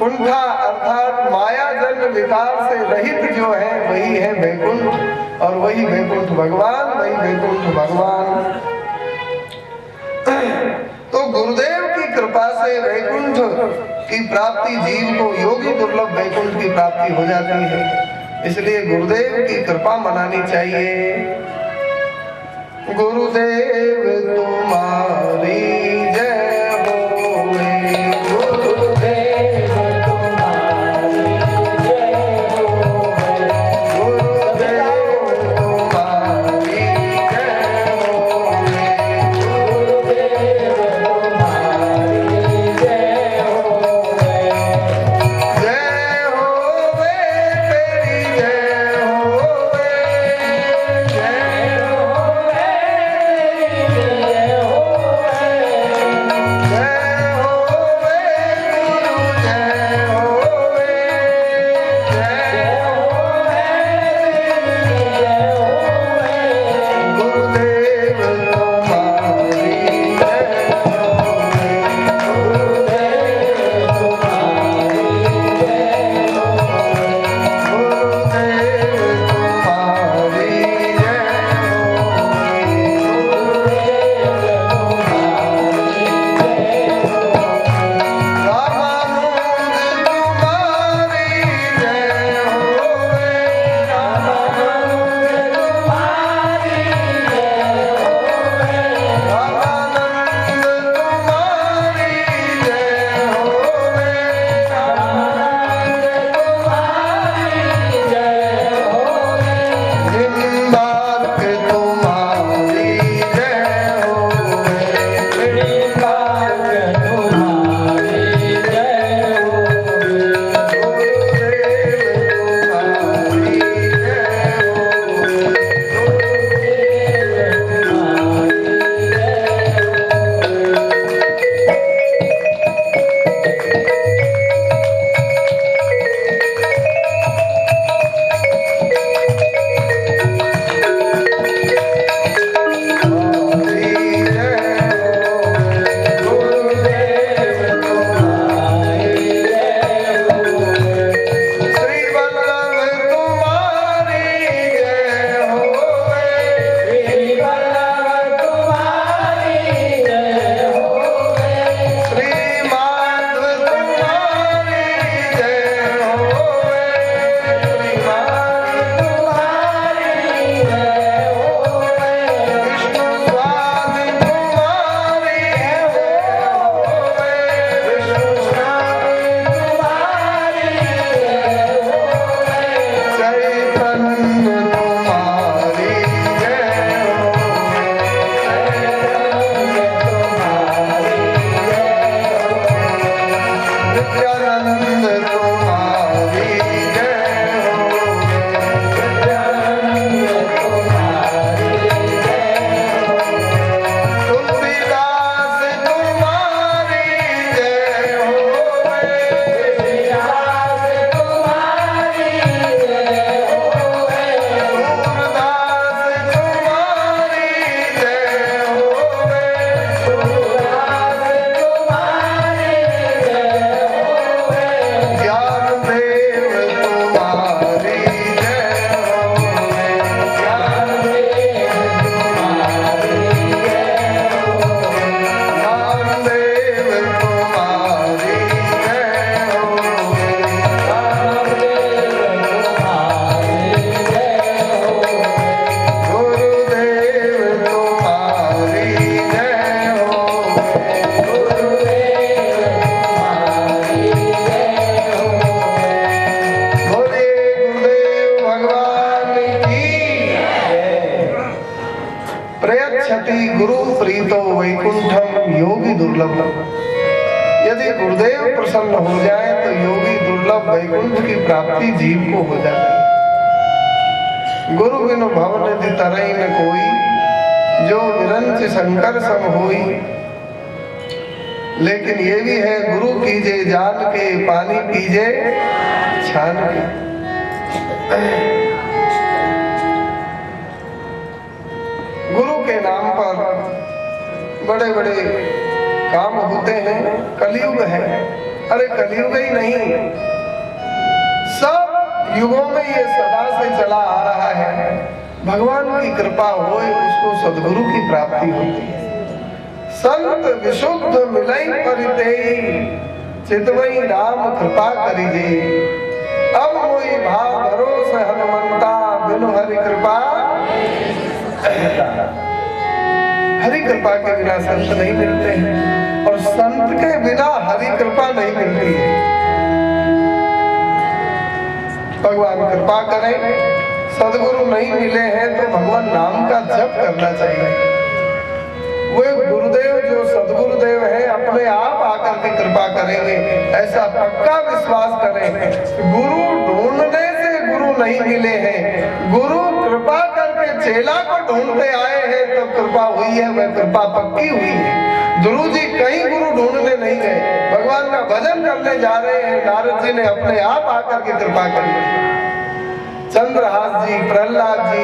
कुंठा अर्थात माया जन्म विकार से रहित जो है वही है वैकुंठ, और वही वैकुंठ भगवान, वही वैकुंठ भगवान। तो गुरुदेव की कृपा से वैकुंठ की प्राप्ति जीव को योगी दुर्लभ वैकुंठ की प्राप्ति हो जाती है। इसलिए गुरुदेव की कृपा मनानी चाहिए। गुरुदेव तुम्हारी जय होवे, गुरुदेव तुम्हारी जय होवे, गुरुदेव तुम्हारी जय होवे, गुरुदेव तुम्हारी जय होवे, जय होवे तेरी जय होवे, जय होवे यदि गुरुदेव प्रसन्न हो जाए तो योगी दुर्लभ वैकुंठ की प्राप्ति जीव को हो जाए। गुरु बिनु भव निधि तरई न कोई, जो विरंच शंकर सम होई। लेकिन ये भी है, गुरु कीजे जान के, पानी पीजे छान के। गुरु के नाम पर बड़े बड़े काम होते हैं। कलयुग है, अरे कलयुग ही नहीं, सब युगों में ये सदा से चला आ रहा है। भगवान की कृपा होए उसको सद्गुरु की प्राप्ति होती है। संत विशुद्ध मिलई परितेई, चितवई राम कृपा करिजे। अब मोई भाव भरोस हनुमंता, बिनु हरि कृपा। हरि कृपा के बिना संत नहीं मिलते हैं, और संत के बिना हरि कृपा नहीं मिलती है। भगवान कृपा करें, सदगुरु नहीं मिले हैं तो भगवान नाम का जप करना चाहिए। वे गुरुदेव जो सदगुरुदेव हैं अपने आप आकर के कृपा करेंगे, ऐसा पक्का विश्वास करें। गुरु ढूंढने से गुरु नहीं मिले हैं, गुरु कृपा करके चेला को ढूंढते आए हैं तब कृपा हुई है, वह कृपा पक्की हुई है। गुरु जी कहीं गुरु ढूंढने नहीं गए, भगवान का भजन करने जा रहे हैं, नारद जी ने अपने आप आकर के कृपा करी। चंद्रहास जी, प्रहलाद जी,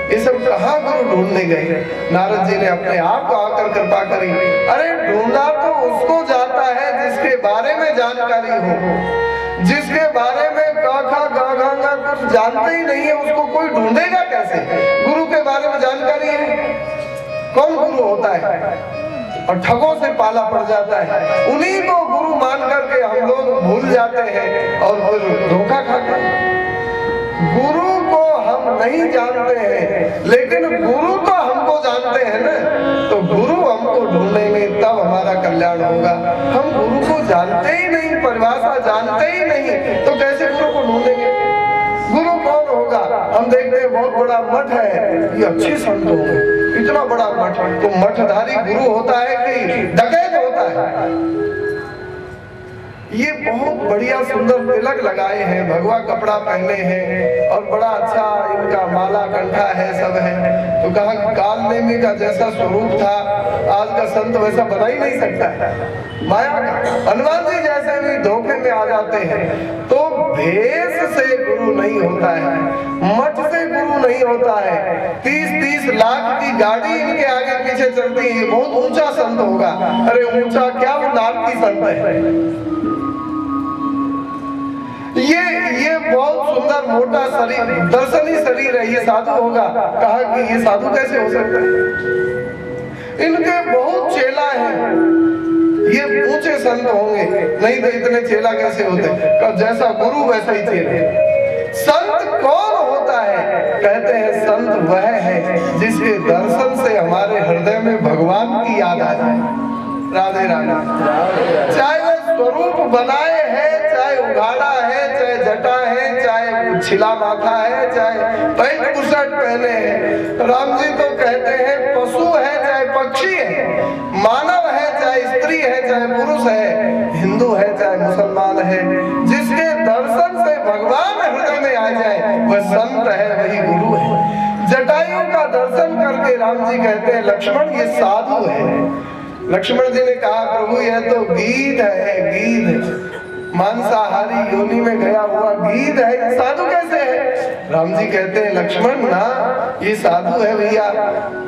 ये सब कहाँ गुरु ढूंढने गए, नारद जी ने अपने आप को आकर कृपा करी। अरे ढूंढा तो उसको जाता है जिसके बारे में जानकारी हो, जिसके बारे में काखा गाघा कुछ जानते ही नहीं है, उसको कोई ढूंढेगा कैसे। गुरु के बारे में जानकारी है, कौन गुरु होता है, और ठगों से पाला पड़ जाता है। उन्हीं को गुरु मान करके हम लोग भूल जाते हैं और फिर धोखा खाते हैं। गुरु को हम नहीं जानते हैं, लेकिन गुरु तो हमको जानते हैं ना, तो गुरु हमको ढूंढेंगे तब हमारा कल्याण होगा। हम गुरु को जानते ही नहीं, परिभाषा जानते ही नहीं, तो कैसे गुरु को ढूंढेंगे। गुरु कौन होगा, हम देखते हैं बहुत बड़ा मठ है, ये अच्छे संत होंगे, इतना बड़ा मठ, तो मठधारी गुरु होता है कि डकैत होता है। ये बहुत बढ़िया सुंदर तिलक लगाए हैं, भगवा कपड़ा पहने हैं, और बड़ा अच्छा इनका माला कंठा है, सब है। तो कहा कि काल नेमी का जैसा स्वरूप था आज का संत वैसा बना ही नहीं सकता है। माया का हनुमान जी जैसे भी धोखे में आ जाते हैं। तो भेष से गुरु नहीं होता है, मठ से गुरु नहीं होता है। 30-30 लाख की गाड़ी इनके आगे पीछे चलती है, बहुत ऊंचा संत होगा। अरे ऊंचा क्या, वो नाथ की संत है। ये बहुत सुंदर मोटा शरीर, दर्शनी शरीर है, ये साधु होगा। कहा कि ये साधु कैसे हो सकता है, इनके बहुत चेला है, ये ऊंचे संत होंगे, नहीं तो इतने चेला कैसे होते। जैसा गुरु वैसा ही चेला। संत कौन होता है, कहते हैं संत वह है जिसके दर्शन से हमारे हृदय में भगवान की याद आ जाए। राधे राधे। चाहे वह स्वरूप बनाए है, चाहे उघाड़ा है, चाहे जटा है, चाहे छिला माथा है, चाहे पैंट बुशर्ट पहने हैं। राम जी तो कहते हैं पशु है चाहे पक्षी है, मानव है चाहे स्त्री है, चाहे पुरुष है, हिंदू है चाहे मुसलमान है, जिसके दर्शन से भगवान हृदय में आ जाए वह संत है, वही गुरु है। जटायु का दर्शन करके राम जी कहते हैं लक्ष्मण ये साधु है। लक्ष्मण जी ने कहा प्रभु यह तो गीध है, गीध मांसाहारी योनि में गया हुआ गीध है, साधु कैसे है। राम जी कहते हैं लक्ष्मण ना, ये साधु है भैया।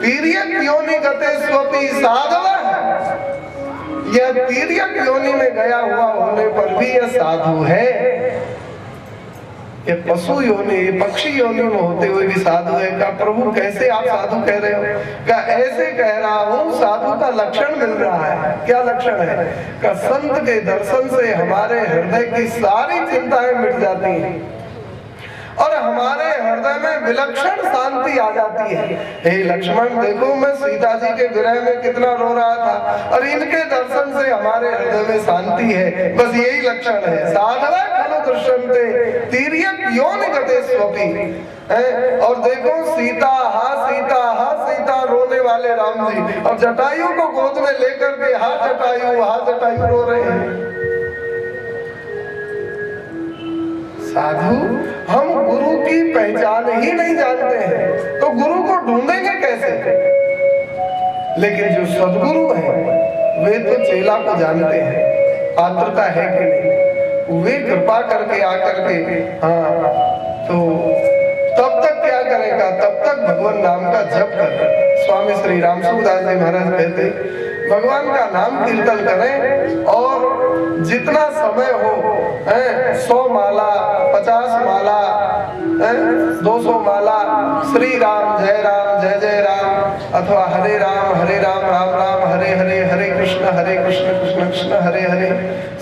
तिर्यक योनि गते स्वपि साधव, यह तिर्यक योनि में गया हुआ होने पर भी यह साधु है। ये पशु योनि, पक्षी योनि में होते हुए भी साधु है। का प्रभु कैसे आप साधु कह रहे हो। का ऐसे कह रहा हूँ, साधु का लक्षण मिल रहा है। क्या लक्षण है। का संत के दर्शन से हमारे हृदय की सारी चिंताएं मिट जाती हैं और हमारे हृदय में विलक्षण शांति आ जाती है। हे लक्ष्मण देखो मैं सीता जी के विरह में कितना रो रहा था और इनके दर्शन से हमारे हृदय में शांति है। बस यही लक्षण है। साधवा खलु दृश्यन्ते तिर्यक योनि गते स्वपि। और देखो सीता सीता रोने वाले राम जी और जटायु को गोद में लेकर के हा जटायु रो रहे हैं। साधु हम गुरु की पहचान ही नहीं जानते हैं तो गुरु को ढूंढेंगे कैसे। लेकिन जो सद्गुरु हैं वे तो चेला को जानते हैं, पात्रता है कि नहीं। वे कृपा करके आकर के तो तब तक क्या करेगा, तब तक भगवान नाम का जप कर। स्वामी श्री रामसूरदास जी महाराज कहते भगवान का नाम कीर्तन करें और जितना समय हो, 100 माला, 50 माला, 200 माला श्री राम जय जय राम, अथवा हरे राम राम राम हरे हरे, हरे कृष्ण कृष्ण कृष्ण हरे हरे,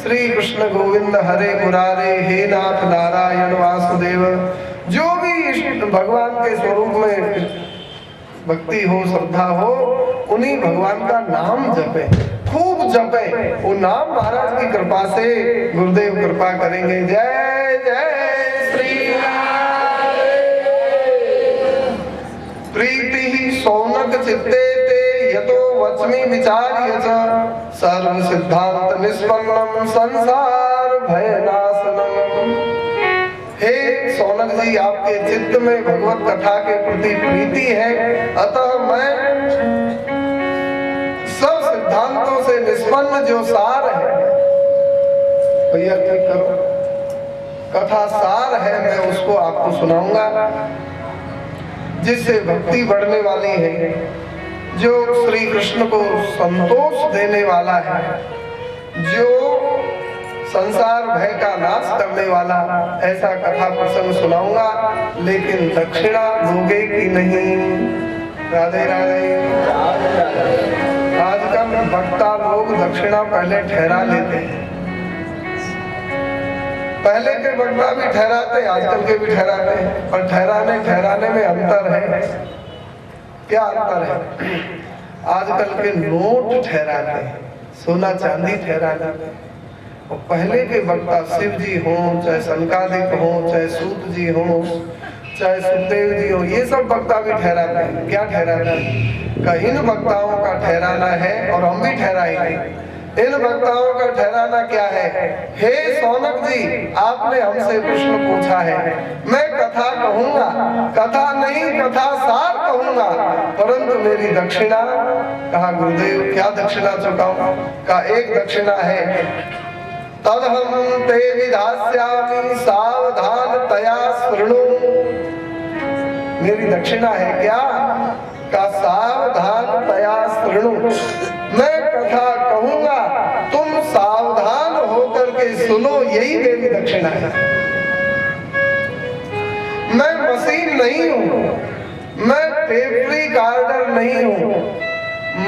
श्री कृष्ण गोविंद हरे मुरारे, हे नाथ नारायण वासुदेव, जो भी भगवान के स्वरूप में भक्ति हो, श्रद्धा हो, उन्हीं भगवान का नाम जपे, खूब जपे। वो नाम महाराज की कृपा से गुरुदेव कृपा करेंगे। जय जय श्री राम। प्रीति ही सौनक चित्ते ते यतो वच्मि विचार्य च, सर्व सिद्धांत निष्पन्नम संसार भयनाशनम। हे सौनक जी, आपके चित्त में भगवत कथा के प्रति प्रीति है, अतः मैं सब सिद्धांतों से निष्पन्न जो सार है, भैया ठीक करो, कथा सार है, मैं उसको आपको सुनाऊंगा, जिससे भक्ति बढ़ने वाली है, जो श्री कृष्ण को संतोष देने वाला है, जो संसार भय का नाश करने वाला, ऐसा कथा प्रसंग सुनाऊंगा। लेकिन दक्षिणा लोगे की नहीं। राधे राधे। आजकल भक्ता लोग दक्षिणा पहले ठहरा लेते हैं, पहले के भक्ता भी ठहराते, आजकल के भी ठहराते हैं, पर ठहराने में अंतर है। क्या अंतर है? आजकल के नोट ठहराते हैं, सोना चांदी ठहराते हैं, और पहले के वक्ता शिव जी हो, चाहे सनकादिक हो, चाहे सूत जी हो, चाहे सुखदेव जी हो, ये सब वक्ता भी ठहराते हैं। क्या ठहराते हैं? इन वक्ताओं का ठहराना है, और हम भी ठहराएंगे। इन वक्ताओं का ठहराना क्या है? हे सौनक जी, आपने हमसे प्रश्न पूछा है, मैं कथा कहूंगा, कथा नहीं कथा सार कहूंगा, परंतु मेरी दक्षिणा, कहा गुरुदेव क्या दक्षिणा चुकाऊं? का एक दक्षिणा है, तदहं ते विधास्यामि सावधान तया शृणु। मेरी दक्षिणा है क्या? का सावधान तया शृणु। मैं कथा कहूंगा, तुम सावधान होकर के सुनो, यही मेरी दक्षिणा है। मैं मशीन नहीं हूं, मैं टेप रिकॉर्डर नहीं हूं,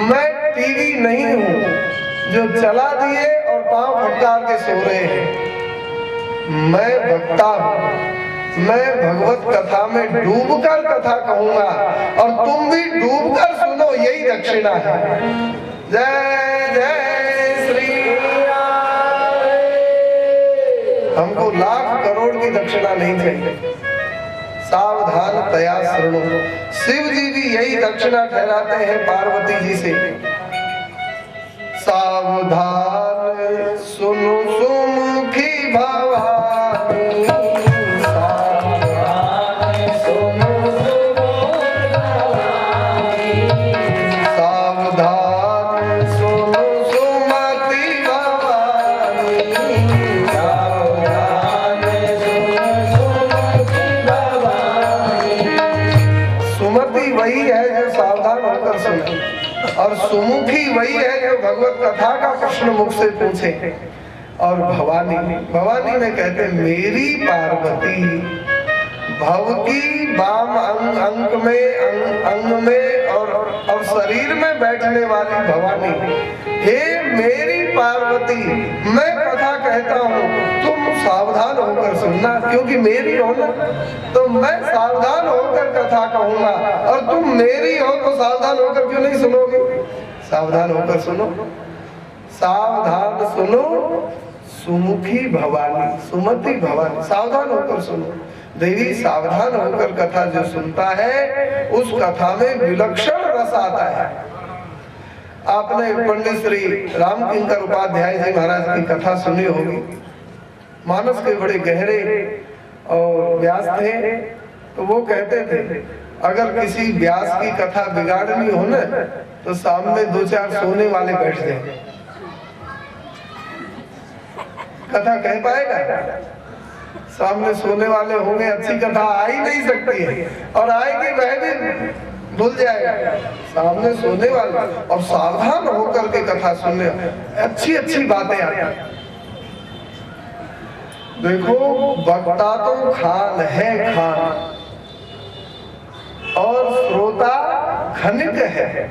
मैं टीवी नहीं हूं जो चला दिए और पांव फटकार के सो रहे हैं। मैं वक्ता हूं, मैं भगवत कथा में डूबकर कथा कहूंगा, और तुम भी डूबकर सुनो, यही दक्षिणा है। जय जय श्री राम। हमको लाख करोड़ की दक्षिणा नहीं चाहिए, सावधान तया शृणु। शिव जी भी यही दक्षिणा ठहराते हैं पार्वती जी से, सावधान सुनो सुमुखी भवानी, सावधान सुनो सुमुखी भवानी, सावधान सुनो सुमति भवानी, सावधान सुनो सुमति भवानी। सुमति वही है जो सावधान होकर सुने, और सुमुखी वही है जो भगवत कथा का प्रश्न मुख से पूछे। और भवानी में कहते मेरी पार्वती, भव की वाम अंग में और शरीर में बैठने वाली भवानी, हे मेरी पार्वती, मैं कथा कहता हूँ, तुम सावधान होकर सुनना, क्योंकि मेरी हो ना, तो मैं सावधान होकर कथा कहूंगा, और तुम मेरी हो तो सावधान होकर क्यों नहीं सुनोगे? सावधान होकर सुनो, सावधान सुनो सुमुखी भवानी, सुमति भवानी, सावधान होकर सुनो। देवी सावधान होकर कथा जो सुनता है, उस कथा में विलक्षण रस आता है। आपने पंडित श्री रामकिंकर उपाध्याय जी महाराज की कथा सुनी होगी। मानस के बड़े गहरे और व्यास थे, तो वो कहते थे अगर किसी व्यास की कथा बिगाड़नी हो ना, तो सामने 2-4 सोने वाले बैठ जाए, कथा कह पाएगा? सामने सोने वाले होंगे, अच्छी कथा आ ही नहीं सकती है, और आएगी वह भी भूल जाएगा। सामने सोने वाले और सावधान होकर के कथा सुनने, अच्छी अच्छी बातें आती, देखो वक्ता तो खान है खान और श्रोता खनिक है।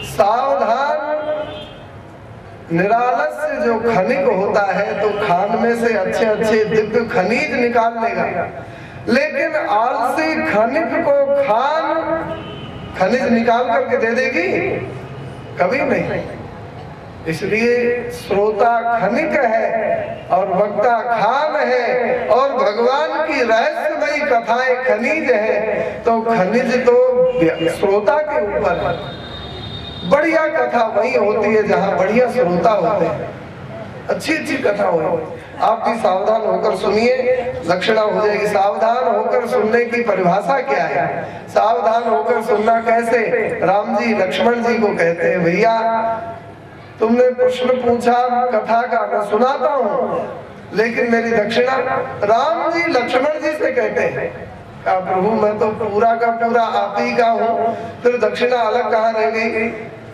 सावधान निरालस्य जो खनिक होता है तो खान में से अच्छे अच्छे दिव्य खनिज निकाल लेगा, लेकिन आलसी खनिक को खान खनिज निकाल करके दे देगी कभी नहीं। इसलिए श्रोता खनिक है और वक्ता खान है और भगवान की रहस्यमयी कथाएं खनिज है। तो खनिज तो श्रोता के ऊपर है। बढ़िया कथा वही होती है जहाँ बढ़िया श्रोता होते हैं, अच्छी अच्छी कथा हो। आप भी सावधान होकर सुनिए, दक्षिणा हो जाएगी। सावधान होकर सुनने की परिभाषा क्या है? सावधान होकर सुनना कैसे? राम जी लक्ष्मण जी को कहते हैं, भैया तुमने प्रश्न पूछा कथा का, मैं सुनाता हूँ, लेकिन मेरी दक्षिणा। राम जी लक्ष्मण जी से कहते हैं, कहा प्रभु मैं तो पूरा का पूरा आप ही का हूँ, फिर दक्षिणा अलग कहाँ रह गई?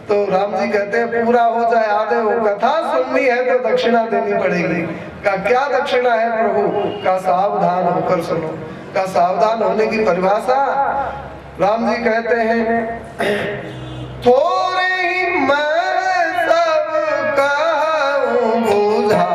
तो राम जी कहते हैं पूरा हो चाहे आधे हो, कथा सुननी है तो दक्षिणा देनी पड़ेगी। का क्या दक्षिणा है प्रभु? का सावधान होकर सुनो। का सावधान होने की परिभाषा राम जी कहते हैं, थोड़े ही मैं सब कहूं बुझाई,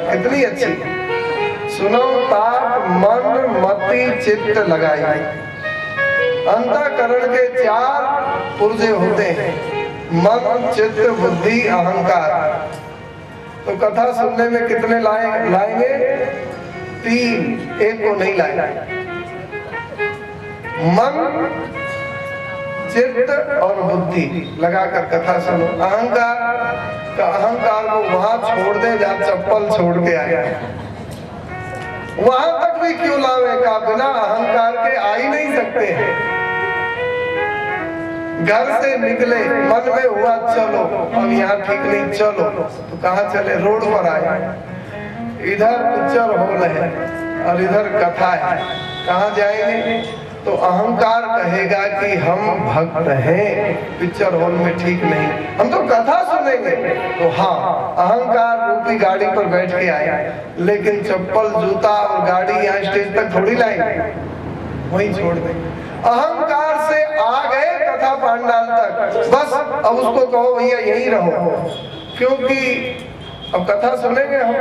कितनी अच्छी। सुनो ताक मन मति चित्त लगाई। अंतःकरण के 4 पुर्जे होते हैं, मन चित्त बुद्धि अहंकार। तो कथा सुनने में कितने लाएंगे? 3, एक को नहीं लाएंगे। मन चित्त और बुद्धि लगाकर कथा सुनो। अहंकार को वहां छोड़ दे जहाँ चप्पल छोड़ के आया, वहां तक भी क्यों लावे? का बिना अहंकार के आ ही नहीं सकते हैं। घर से निकले, मन में हुआ चलो, अब यहाँ ठीक नहीं, चलो तो कहाँ चले? रोड पर आए, इधर पिक्चर हॉल है और इधर कथा है, कहाँ जाएंगे? तो अहंकार कहेगा कि हम भक्त हैं, पिक्चर हॉल में ठीक नहीं, हम तो कथा सुनेंगे। तो हाँ, अहंकार रूपी गाड़ी पर बैठ के आए, लेकिन चप्पल जूता और गाड़ी यहाँ स्टेज तक थोड़ी लाएंगे, वहीं छोड़ देंगे। अहंकार से आ गए कथा पांडाल तक, बस अब उसको कहो भैया यहीं रहो, क्योंकि अब कथा सुनेंगे हम,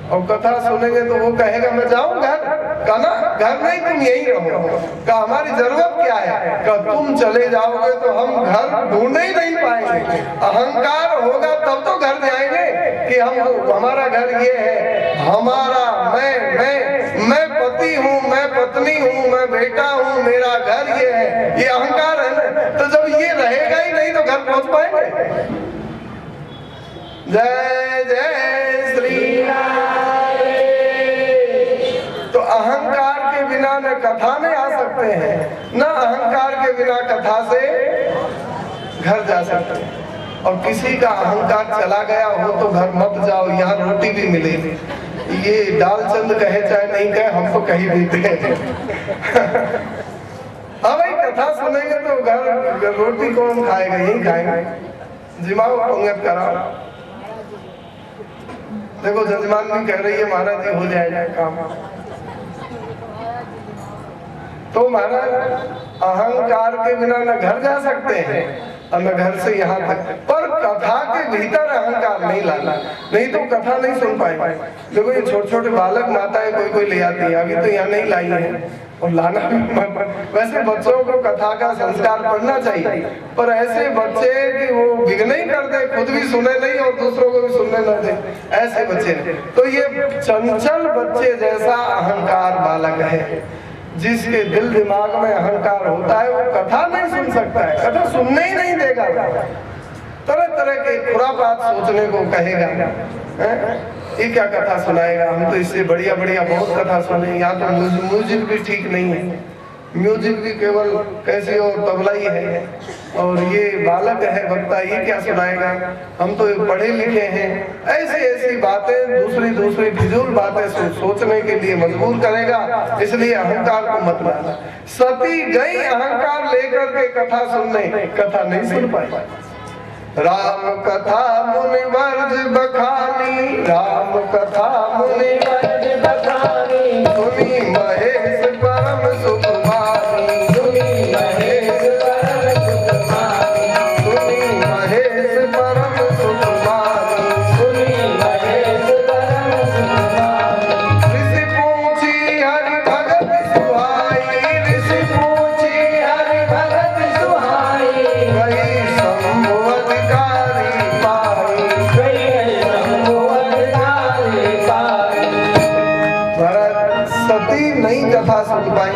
और कथा सुनेंगे तो वो कहेगा मैं जाऊं घर, का ना घर नहीं तुम यहीं रहो। का हमारी जरूरत क्या है? का तुम चले जाओगे तो हम घर ढूंढ ही नहीं पाएंगे। अहंकार होगा तब तो घर जाएंगे कि हम हमारा घर ये है, हमारा मैं पति हूँ, मैं पत्नी हूँ, मैं बेटा हूँ, मेरा घर ये है, ये अहंकार है ना। तो जब ये रहेगा ही नहीं तो घर पहुंच पाएंगे? जय जय श्री राम। तो अहंकार के बिना न कथा में आ सकते हैं, न अहंकार के बिना कथा से घर जा सकते हैं। और किसी का अहंकार चला गया हो तो घर मत जाओ, यहाँ रोटी भी मिलेगी। ये दालचंद कहे चाहे नहीं कहे, हम तो कहीं देते हैं। हाँ भाई, कथा सुनेंगे तो घर रोटी कौन खाएगा, यही खाएंगे। जिमाओ पंगत कराओ। देखो जजमान भी कह रही है महाराज जी हो जाएगा काम। तो महाराज अहंकार के बिना न घर जा सकते हैं और न घर से यहाँ तक, पर कथा के भीतर अहंकार नहीं लाना, नहीं तो कथा नहीं सुन पाएंगे। देखो ये छोटे छोटे बालक माताएं कोई कोई ले आती है, अभी तो यहाँ नहीं लाई है और लाना भी मत। वैसे बच्चों को कथा का संस्कार पढ़ना चाहिए, पर ऐसे बच्चे कि वो विघ्न ही कर दे, खुद भी सुने नहीं और दूसरों को भी सुनने न दे, ऐसे बच्चे। तो ये चंचल बच्चे जैसा अहंकार बालक है, जिसके दिल दिमाग में अहंकार होता है, वो कथा नहीं सुन सकता है, कथा सुनने ही नहीं देगा, तरह तरह के खुरापात सोचने को कहेगा। ये क्या कथा सुनाएगा, हम तो इससे बढ़िया बढ़िया बहुत कथा सुने। यहाँ तो म्यूजिक भी ठीक नहीं है, म्यूजिक भी केवल कैसी और तबला ही है, और ये बालक है वक्ता, ये क्या सुनाएगा, हम तो पढ़े लिखे हैं। ऐसी ऐसी बातें, दूसरी दूसरी फिजूल बातें सोचने के लिए मजबूर करेगा। इसलिए अहंकार को मत माना। सती गई अहंकार लेकर के कथा सुनने, कथा नहीं सुन पाई। राम कथा मुनि वर्ज बखानी, राम कथा मुनि वर्ज बखानी, सुनी महेश परम सुख मानी, सुनी महेश परम सुख मानी, सुनी महेश परम सुख मानी, सुनी महेश परम सुख मानी। ऋषि पूछी हरि भगत सुहाई, ऋषि पूछी हरि भगत सुहाई, कही शंभु अधिकारी पाई, कही शंभु अधिकारी पाई। सती नहीं कथा सुन पाई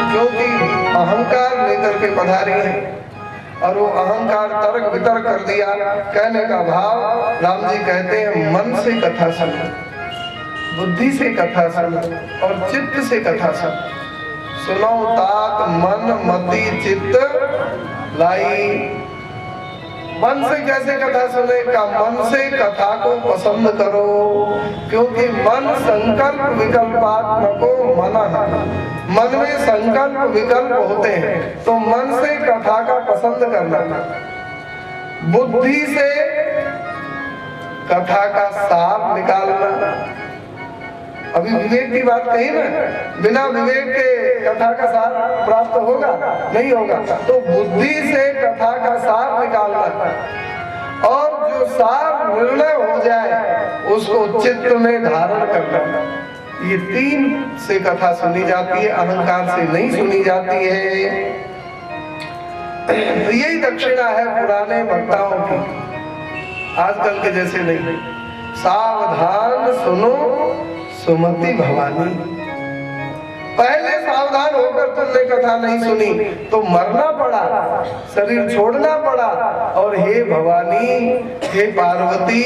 क्योंकि अहंकार लेकर के पधारी है, और वो अहंकार तर्क वितर्क कर दिया। कहने का भाव, राम जी कहते हैं मन से कथा सुनो, बुद्धि से कथा सुनो और चित्त से कथा सुनो। सुनो तात मन मति चित्त लाई। मन से कैसे कथा सुने का, मन से कथा को पसंद करो, क्योंकि मन संकल्प विकल्पात्मको मन है। मन में संकल्प विकल्प होते हैं, तो मन से कथा का पसंद करना। बुद्धि से कथा का सार निकालना। अभी विवेक की बात कही ना, बिना विवेक के कथा का सार प्राप्त होगा नहीं होगा। तो बुद्धि से कथा का सार निकालना, और जो सार निर्णय हो जाए उसको चित्त में धारण करना। ये तीन से कथा सुनी जाती है, अहंकार से नहीं सुनी जाती है। यही दक्षिणा है पुराने वक्ताओं की, आजकल के जैसे नहीं। सावधान सुनो सुमति भवानी। पहले सावधान होकर तुमने कथा नहीं सुनी तो मरना पड़ा, शरीर छोड़ना पड़ा, और हे भवानी, हे पार्वती,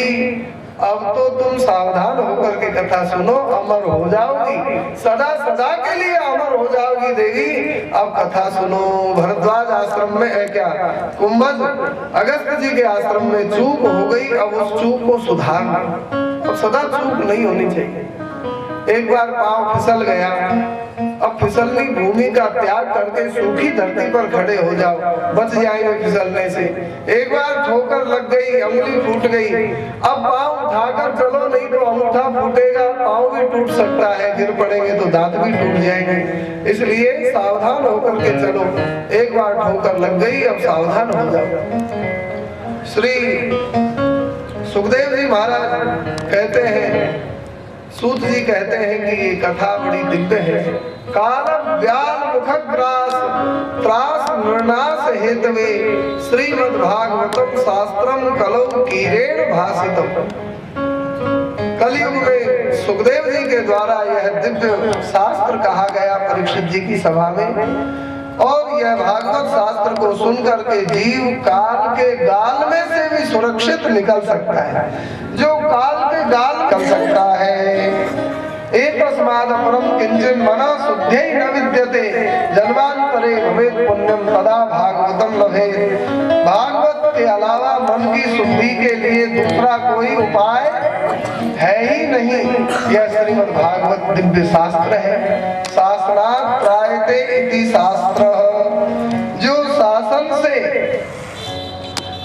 अब तो तुम सावधान होकर के कथा सुनो, अमर हो जाओगी, सदा सदा के लिए अमर हो जाओगी देवी। अब कथा सुनो। भरद्वाज आश्रम में है क्या, कुंभज अगस्त जी के आश्रम में चूक हो गई, अब उस चूक को सुधारना। अब सदा चूक नहीं होनी चाहिए। एक बार पांव फिसल गया, अब फिसलनी भूमि का त्याग करके सूखी धरती पर खड़े हो जाओ, बच जाएंगे फिसलने से। एक बार ठोकर लग गई, अंगुली फूट गई, अब पांव उठाकर चलो, नहीं तो अंगूठा फूटेगा, पांव भी टूट सकता है, गिर पड़ेंगे तो दांत भी टूट जाएंगे। इसलिए सावधान होकर के चलो। एक बार ठोकर लग गई, अब सावधान हो जाओ। श्री सुखदेव जी महाराज कहते हैं, सूत जी कहते हैं कि ये कथा बड़ी दिव्य है। काल व्याल मुखग्रास त्रास निर्नाश हेतवे श्रीमद् भागवतम शास्त्रम कलौ कीरेण भासितम। कलयुग में सुखदेव जी के द्वारा यह दिव्य शास्त्र कहा गया परीक्षित जी की सभा में, और यह भागवत शास्त्र को सुनकर के जीव काल के गाल में से भी सुरक्षित निकल सकता है। जो काल के गाल निकल सकता है, एतस्माद् अपरं किंचिन् मनः शुद्ध्यै न विद्यते जन्मांतरे भवेत् पुण्यं तदा भागवतं लभेत्। भागवत के अलावा मन की शुद्धि के लिए दूसरा कोई उपाय है ही नहीं। यह श्रीमद् भागवत दिव्य शास्त्र है। शासनात् त्रायते इति शास्त्र। जो शासन से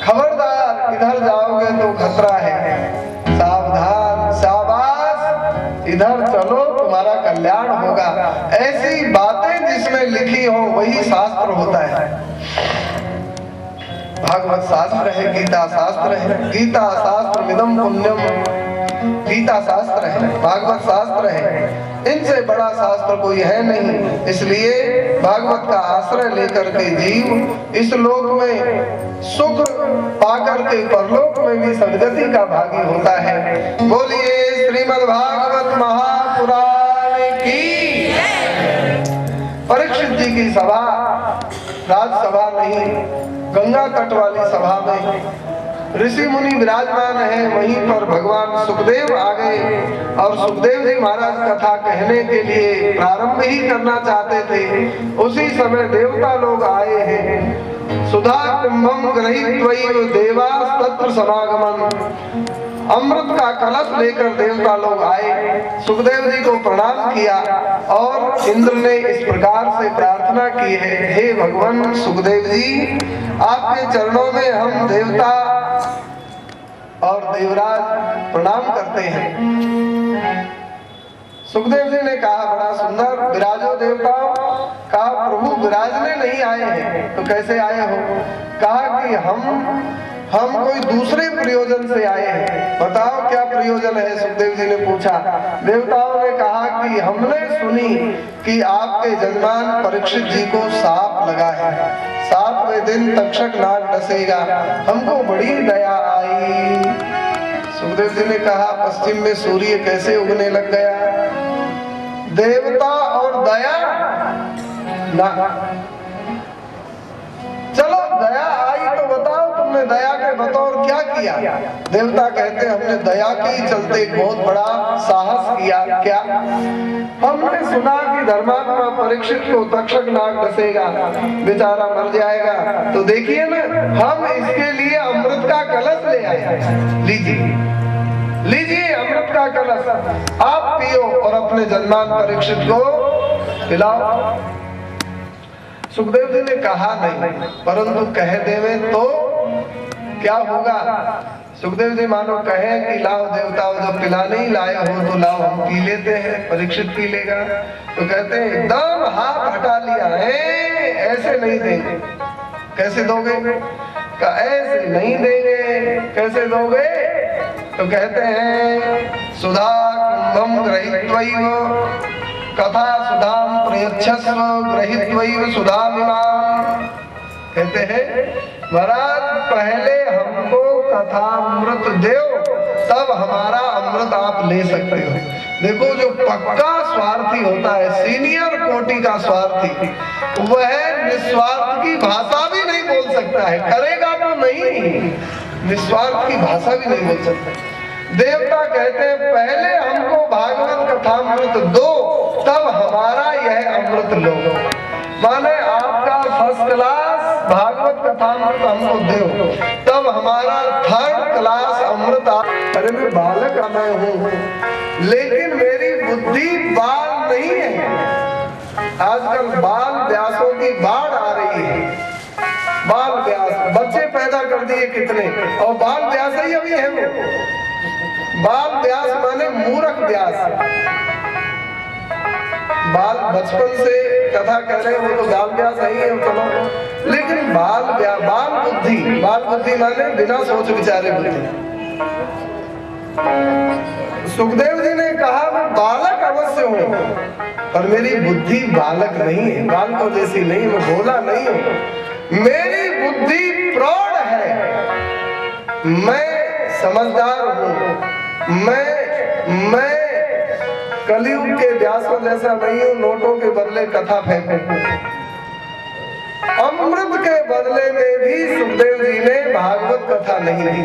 खबरदार इधर जाओगे तो खतरा है, सावधान, शाबाश, इधर चलो तुम्हारा कल्याण होगा। ऐसी बातें जिसमें लिखी हो वही शास्त्र होता है। भागवत शास्त्र है, गीता शास्त्र है। गीता शास्त्र विदम पुण्यम, गीता शास्त्र है, भागवत शास्त्र है। इनसे बड़ा शास्त्र कोई है नहीं। इसलिए भागवत का आश्रय लेकर के जीव इस लोक में सुख पाकर के परलोक में भी सद्गति का भागी होता है। बोलिए श्रीमद् भागवत महापुराण की। परीक्षित जी की सभा राजसभा नहीं, गंगा तट वाली सभा में ऋषि मुनि विराजमान है। वहीं पर भगवान सुखदेव आ गए और सुखदेव जी महाराज कथा कहने के लिए प्रारंभ ही करना चाहते थे। उसी समय देवता लोग आए हैं। सुधा कुंभम गृहीत्वैव देवाः तत्र समागमन्। अमृत का कलश लेकर देवता लोग आए, सुखदेव जी को प्रणाम किया और इंद्र ने इस प्रकार से प्रार्थना की है, हे भगवान सुखदेव जी, आपके चरणों में हम देवता और देवराज प्रणाम करते हैं। सुखदेव जी ने कहा, बड़ा सुंदर, विराजो देवताओं। कहा, प्रभु विराजने नहीं आए हैं तो कैसे आए हो? कहा कि हम कोई दूसरे प्रयोजन से आए हैं। बताओ क्या प्रयोजन है? सुखदेव जी ने पूछा। देवताओं ने कहा कि हमने सुनी कि आपके जजमान परीक्षित जी को सांप लगा है, 7वें दिन तक्षक नाग डसेगा, हमको बड़ी दया आई। सुखदेव जी ने कहा, पश्चिम में सूर्य कैसे उगने लग गया? देवता और दया ना, चलो दया आई तो बताओ तुमने दया के बतौर क्या किया? देवता कहते हमने दया के चलते बहुत बड़ा साहस किया। क्या? हमने सुना कि धर्मात्मा परीक्षित को तक्षक नाग डसेगा, बेचारा मर जाएगा, तो देखिए ना, हम इसके लिए अमृत का कलश ले आए। लीजिए अमृत का कलश, आप पियो और अपने जजमान परीक्षित को पिलाओ। सुखदेव जी ने कहा नहीं, परंतु कह देवे तो क्या होगा? सुखदेव जी मानो कहे कि लाओ देवताओं, जब पिलाने ही लाए हो तो लाओ हम पी लेते हैं, परीक्षित पी लेगा। तो कहते हैं एकदम हाथ हटा लिया है, ऐसे नहीं देंगे। कैसे दोगे? ऐसे नहीं देंगे। कैसे दोगे? तो कहते हैं सुधा कुंभम गृहीत्वैव कथा सुधाम प्रयच्छस्व गृहीत्वैव सुधामिमाम्। कहते हैं महाराज पहले हमको कथामृत दो, तब हमारा अमृत आप ले सकते हो। देखो जो पक्का स्वार्थी होता है, सीनियर कोटि का स्वार्थी, वह निस्वार्थ की भाषा भी नहीं बोल सकता है। करेगा तो नहीं, निस्वार्थ की भाषा भी नहीं बोल सकता। देवता कहते हैं पहले हमको भागवत कथामृत दो, तब हमारा यह अमृत लो। माने आपका फर्स्ट क्लास भागवत कथामृत हमको दो, तब हमारा थर्ड क्लास अमृत। अरे मैं बालक मैं हूँ, लेकिन मेरी बुद्धि बाल नहीं है। आजकल बाल व्यासों की बाढ़ आ रही है। बाल व्यास बच्चे पैदा कर दिए कितने, और बाल व्यास ही अभी है वो। बाल व्यास माने मूर्ख व्यास। बाल बचपन से कथा कह रहे हैं, वो तो बाल व्यास ही है, चलो। लेकिन बाल बुद्धि माने बिना सोच विचारे बुद्धि। सुखदेव जी ने कहा मैं बालक अवश्य हूँ, पर मेरी बुद्धि बालक नहीं है, बालकों जैसी नहीं, मैं भोला नहीं हूँ। मेरी बुद्धि प्रौढ़ है, मैं समझदार हूँ। मैं कलयुग के व्यासों जैसा नहीं हूँ, नोटों के बदले कथा फेंकूं। अमृत के बदले में भी सुखदेव जी ने भागवत कथा नहीं दी।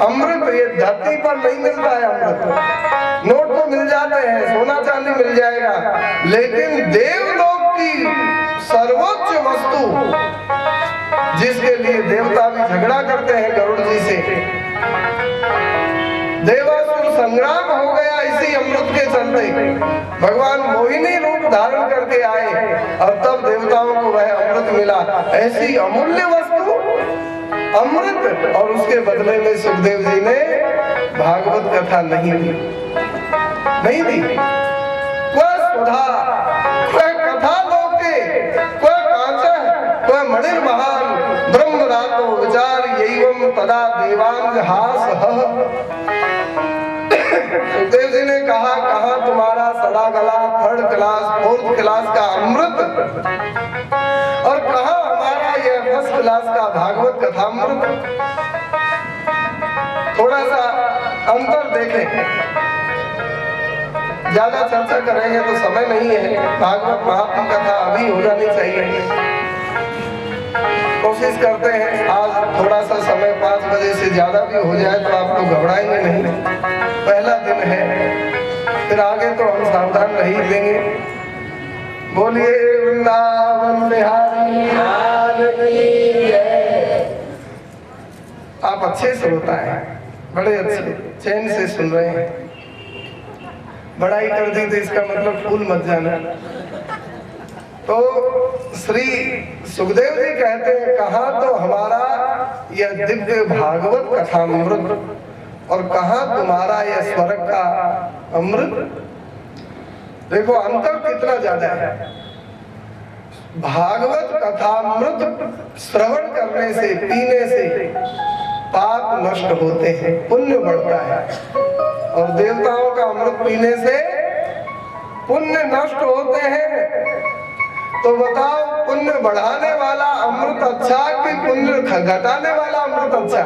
अमृत ये धरती पर नहीं मिलता है। अमृत नोट तो मिल जाते हैं, सोना चांदी मिल जाएगा, लेकिन देवलोक की सर्वोच्च वस्तु जिसके लिए देवता भी झगड़ा करते हैं गरुड़ जी से, देवासुर संग्राम हो गया इसी अमृत के चलते। भगवान मोहिनी रूप धारण करके आए और तब देवताओं को वह अमृत मिला। ऐसी अमूल्य वस्तु अमृत, और उसके बदले में सुखदेव जी ने भागवत कथा नहीं दी। कोई सुधा, कोई कथा लोके, कोई कांचा, कोई मणिर महान ब्रह्म रातो विचार एवं तदा देवांग हास। सुखदेव जी ने कहा तुम्हारा सड़ा गला थर्ड क्लास फोर्थ क्लास का अमृत, और कहा हमारा यह फर्स्ट क्लास का भागवत कथामृत। थोड़ा सा अंतर देखें, ज्यादा चर्चा करेंगे तो समय नहीं है। भागवत महात्मा कथा अभी हो जानी चाहिए। कोशिश करते हैं आज थोड़ा सा समय 5 बजे से ज्यादा भी हो जाए तो आप लोग घबराएंगे नहीं। पहला दिन है, फिर आगे तो हम सावधान रह ही लेंगे। बोलिए वृंदावन बिहारी लाल की जय। आप अच्छे श्रोता हैं, बड़े अच्छे चैन से सुन रहे हैं। बड़ाई कर दी तो इसका मतलब फूल मत जाना। तो श्री सुखदेव जी कहते हैं कहा तो हमारा यह दिव्य भागवत कथामृत, और कहा तुम्हारा यह स्वर्ग का अमृत। देखो अंतर कितना ज्यादा है। भागवत कथामृत श्रवण करने से, पीने से पाप नष्ट होते हैं, पुण्य बढ़ता है, और देवताओं का अमृत पीने से पुण्य नष्ट होते हैं। तो बताओ पुण्य बढ़ाने वाला अमृत अच्छा कि पुण्य घटाने वाला अमृत अच्छा?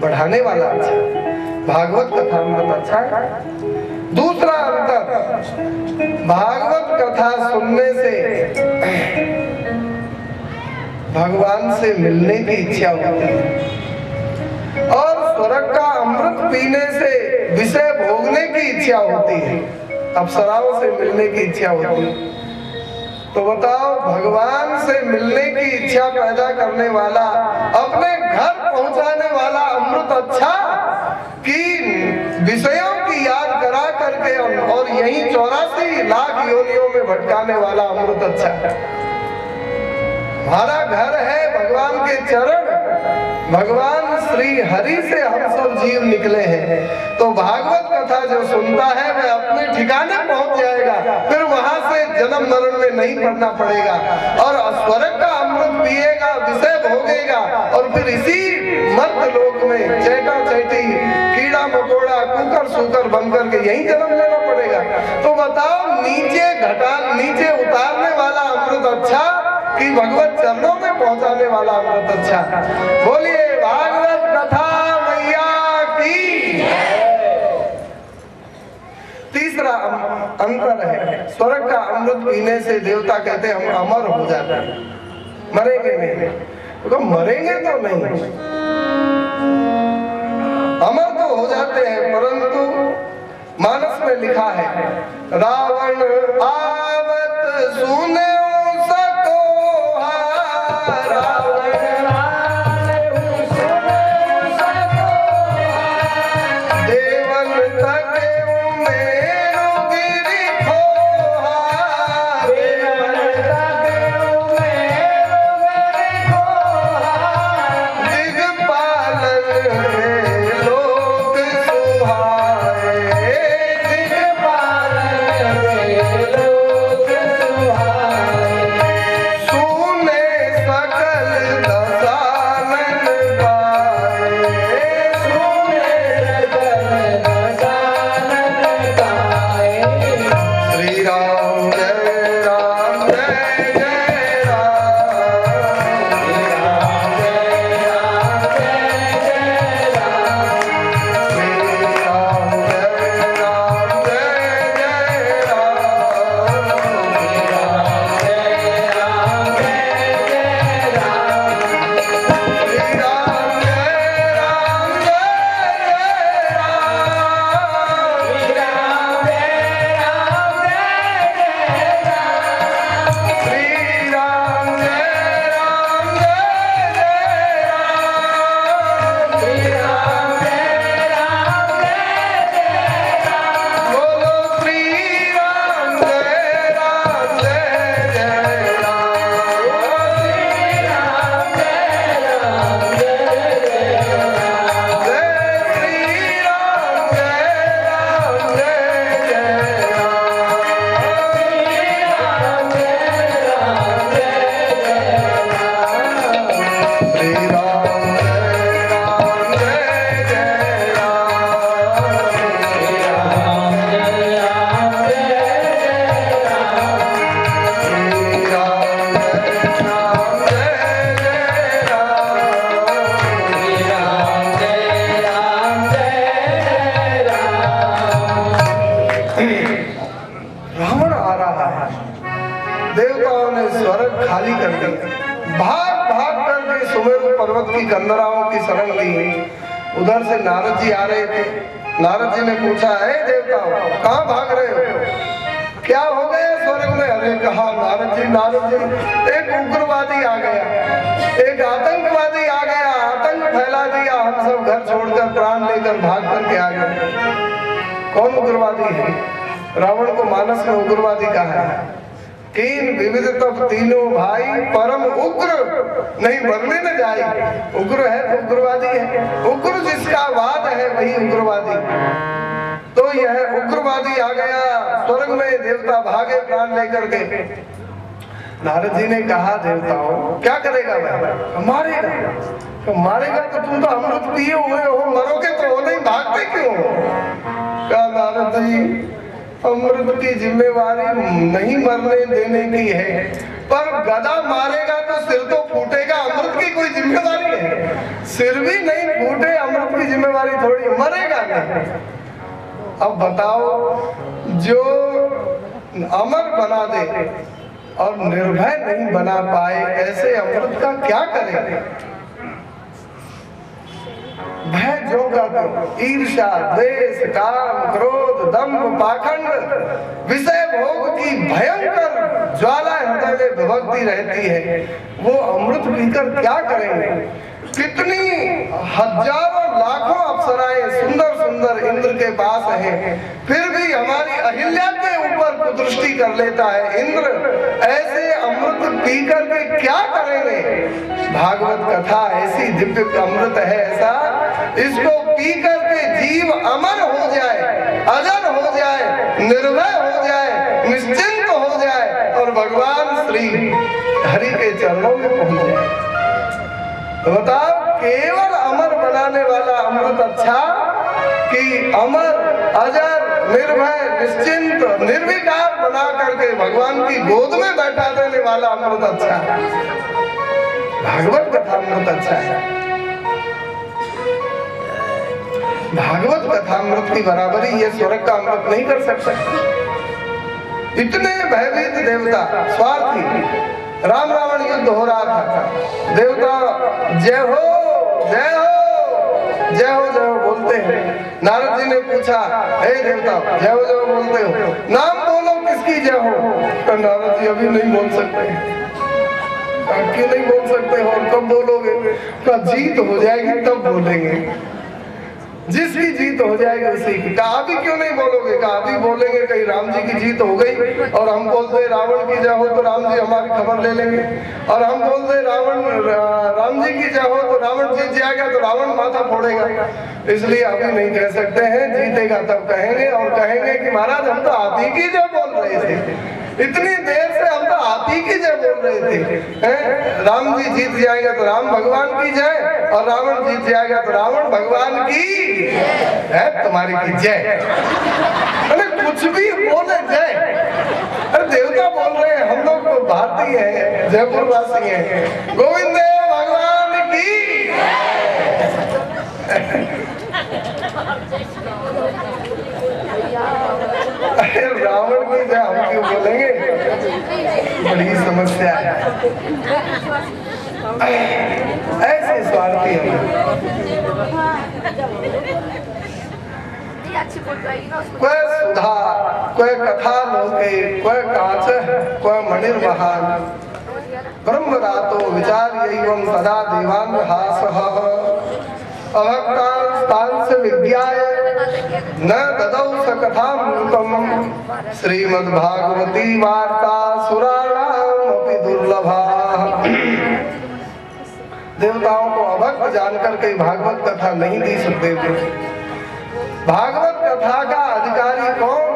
बढ़ाने वाला अच्छा। भागवत कथा अमृत अच्छा है। दूसरा अंतर, भागवत कथा सुनने से भगवान से मिलने की इच्छा होती है, और स्वर्ग का अमृत पीने से विषय भोगने की इच्छा होती है, अप्सराओं से मिलने की इच्छा होती है। तो बताओ भगवान से मिलने की इच्छा पैदा करने वाला, अपने घर पहुंचाने वाला अमृत अच्छा कि विषयों की याद करा करके और यही 84 लाख योनियों में भटकाने वाला अमृत अच्छा? हमारा घर है भगवान के चरण, भगवान श्री हरि से हम सब जीव निकले हैं। तो भागवत कथा जो सुनता है वह अपने ठिकाने पहुंच जाएगा, फिर वहां से जन्म मरण में नहीं पड़ना पड़ेगा, और स्वर्ग का अमृत पिएगा, विषय भोगेगा, और फिर इसी मर्त लोक में चैटा चैटी कीड़ा मकोड़ा कुकर सुकर बनकर के यही जन्म लेना पड़ेगा। तो बताओ नीचे उतारने वाला अमृत अच्छा कि भगवत चरणों में पहुंचाने वाला अमृत अच्छा? बोलिए भागवत कथा मैया की। तीसरा अंतर है, स्वर्ग का अमृत पीने से देवता कहते हैं हम अमर हो जाते हैं, मरेंगे नहीं। तो मरेंगे तो नहीं, अमर तो हो जाते हैं, परंतु मानस में लिखा है रावण आवत सुने देवताओं ने स्वर्ग खाली कर दी, भाग भाग करके सुमेरु पर्वत की कंदराओं की शरण ली। उधर से नारद जी आ रहे थे। नारद जी ने पूछा, है देवताओं कहाँ भाग रहे हो, क्या हो गया स्वर्ग में? अरे कहा नारद जी एक उग्रवादी आ गया, एक आतंकवादी आ गया, आतंक फैला दिया, हम सब घर छोड़कर प्राण लेकर भाग करके आ गए। कौन उग्रवादी है? रावण को मानस में उग्रवादी कहा है। तीन विविध तब तीनों भाई परम उग्र, नहीं मरने न जाए। उग्र है तो उग्रवादी है, उग्र जिसका वाद है वही उग्रवादी। तो यह उग्रवादी आ गया स्वर्ग में, देवता भागे प्राण लेकर के। नारद जी ने कहा, देवताओं क्या करेगा वह? मारेगा। मारेगा तो तुम तो अमृत पिए हुए हो, मरोगे तो हो नहीं, भागते क्यों? कहा नारद जी, अमृत की जिम्मेवारी नहीं मरने देने की है, पर गदा मारेगा तो सिर तो फूटेगा, अमृत की कोई जिम्मेवारी है? सिर भी नहीं फूटे, अमृत की जिम्मेवारी थोड़ी, मरेगा नहीं। अब बताओ, जो अमर बना दे और निर्भय नहीं बना पाए, ऐसे अमृत का क्या करेंगे? भय जो का ईर्ष्या, द्वेष, काम, क्रोध, दंभ, पाखंड, विषय भोग की भयंकर ज्वाला हृदय में भभकती रहती है, वो अमृत पीकर क्या करेंगे? कितनी हजारों लाखों अप्सराएं सुंदर सुंदर इंद्र के पास हैं, फिर भी हमारी अहिल्या के ऊपर कुदृष्टि कर लेता है इंद्र। ऐसे अमृत पीकर के क्या करेंगे? भागवत कथा ऐसी दिव्य अमृत है ऐसा, इसको पी करके जीव अमर हो जाए, अजर हो जाए, निर्भय हो जाए, निश्चिंत हो जाए और भगवान श्री हरि के चरणों में पहुंच जाए। तो बताओ, केवल अमर बनाने वाला अमृत अच्छा कि अमर, अजर, निर्भय, निश्चिंत, निर्विकार बना करके भगवान की गोद में बैठा देने वाला अमृत अच्छा है? भागवत कथा अमृत अच्छा है। भागवत कथा अमृत की बराबरी ये स्वर्ग का अमृत नहीं कर सकता। इतने भयभीत देवता, स्वार्थी, राम रावण युद्ध हो रहा था, देवता जय हो जय हो जय हो जय हो बोलते हैं। नारद जी ने पूछा, हे देवता जय हो बोलते हो, नाम बोलो किसकी जय हो? तो नारद जी अभी नहीं बोल सकते। क्यों नहीं बोल सकते हो? और कब बोलोगे? तो जीत हो जाएगी तब बोलेंगे, जिसकी जीत हो जाएगी उसी की। कहा अभी क्यों नहीं बोलोगे? कहा अभी बोलेंगे, कहीं राम जी की जीत हो गई और हम बोलते रावण की जय हो तो राम जी हमारी खबर ले लेंगे, और हम बोलते राम जी की जय हो तो रावण जीत जाएगा तो रावण माथा फोड़ेगा। इसलिए अभी नहीं कह सकते हैं, जीतेगा तब कहेंगे। और कहेंगे कि महाराज हम तो आप ही की जय बोल रहे थे, इतनी देर से हम तो आप ही की जय बोल रहे थे। राम जी जीत जाएगा तो राम भगवान की जय, और रावण जीत जाएगा तो रावण भगवान की है, तुम्हारी की जय। अरे कुछ भी बोले जय। अरे देवता बोल रहे हैं, हम लोग तो भारतीय हैं, जयपुर वासी हैं, गोविंद भगवान की। अरे रावण की जय हम क्यों बोलेंगे? बड़ी समस्या है। ऐसे स्वार्थी हैं। कोई सुधा, कोई कथा लोके, कोई काच, कोई मणिर महान, ब्रह्म रातो विचार एवं सदा देवान हासः, अभक्तांस विज्ञाय न ददौ स कथामृतम्, श्रीमद्भागवती वार्ता सुराणाम् अपि दुर्लभा। देवताओं को अभक्त जानकर के भागवत कथा नहीं दी सुखदेव जी। भागवत कथा का अधिकारी कौन?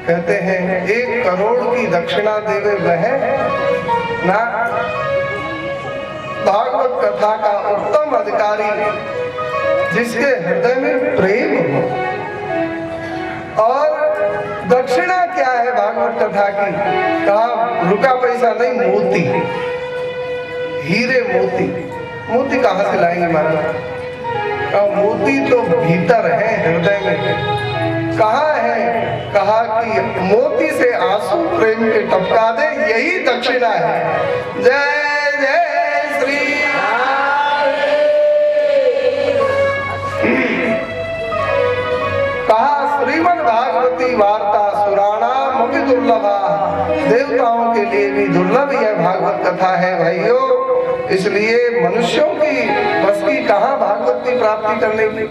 कहते हैं 1 करोड़ की दक्षिणा देवे वह ना। भागवत कथा का उत्तम अधिकारी जिसके हृदय में प्रेम हो। और दक्षिणा क्या है भागवत कथा की? कहा रुपया पैसा नहीं, मोती, हीरे मोती। मोती कहाँ से लाएंगे महाराज? मोती तो भीतर है, हृदय में। कहाँ है? कहा कि मोती से आंसू प्रेम के टपका दे, यही दक्षिणा है। जय जय श्री कहा श्रीमद् भागवती वार्ता सुराणाम अपि दुर्लभा, देवताओं के लिए भी दुर्लभ यह भागवत कथा है भाइयों। इसलिए मनुष्यों की बस की कहाँ भागवत की प्राप्ति करने की,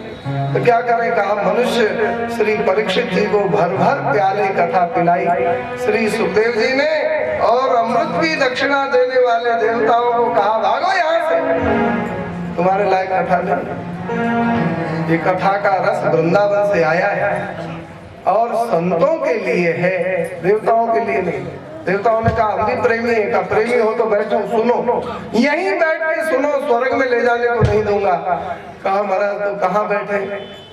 तो क्या करें? कहा मनुष्य श्री परीक्षित जी को भर भर प्याले कथा पिलाई श्री सुखदेव जी ने, और अमृत की दक्षिणा देने वाले देवताओं को कहा भागो यहाँ से, तुम्हारे लायक कथा नहीं। ये कथा का रस वृंदावन से आया है और संतों के लिए है, देवताओं के लिए नहीं। देवताओं ने कहा हम भी प्रेमी है, कहा प्रेमी हो तो बैठो सुनो, यहीं बैठ के सुनो, स्वर्ग में ले जाने को नहीं दूंगा। कहा महाराज तो कहाँ बैठे?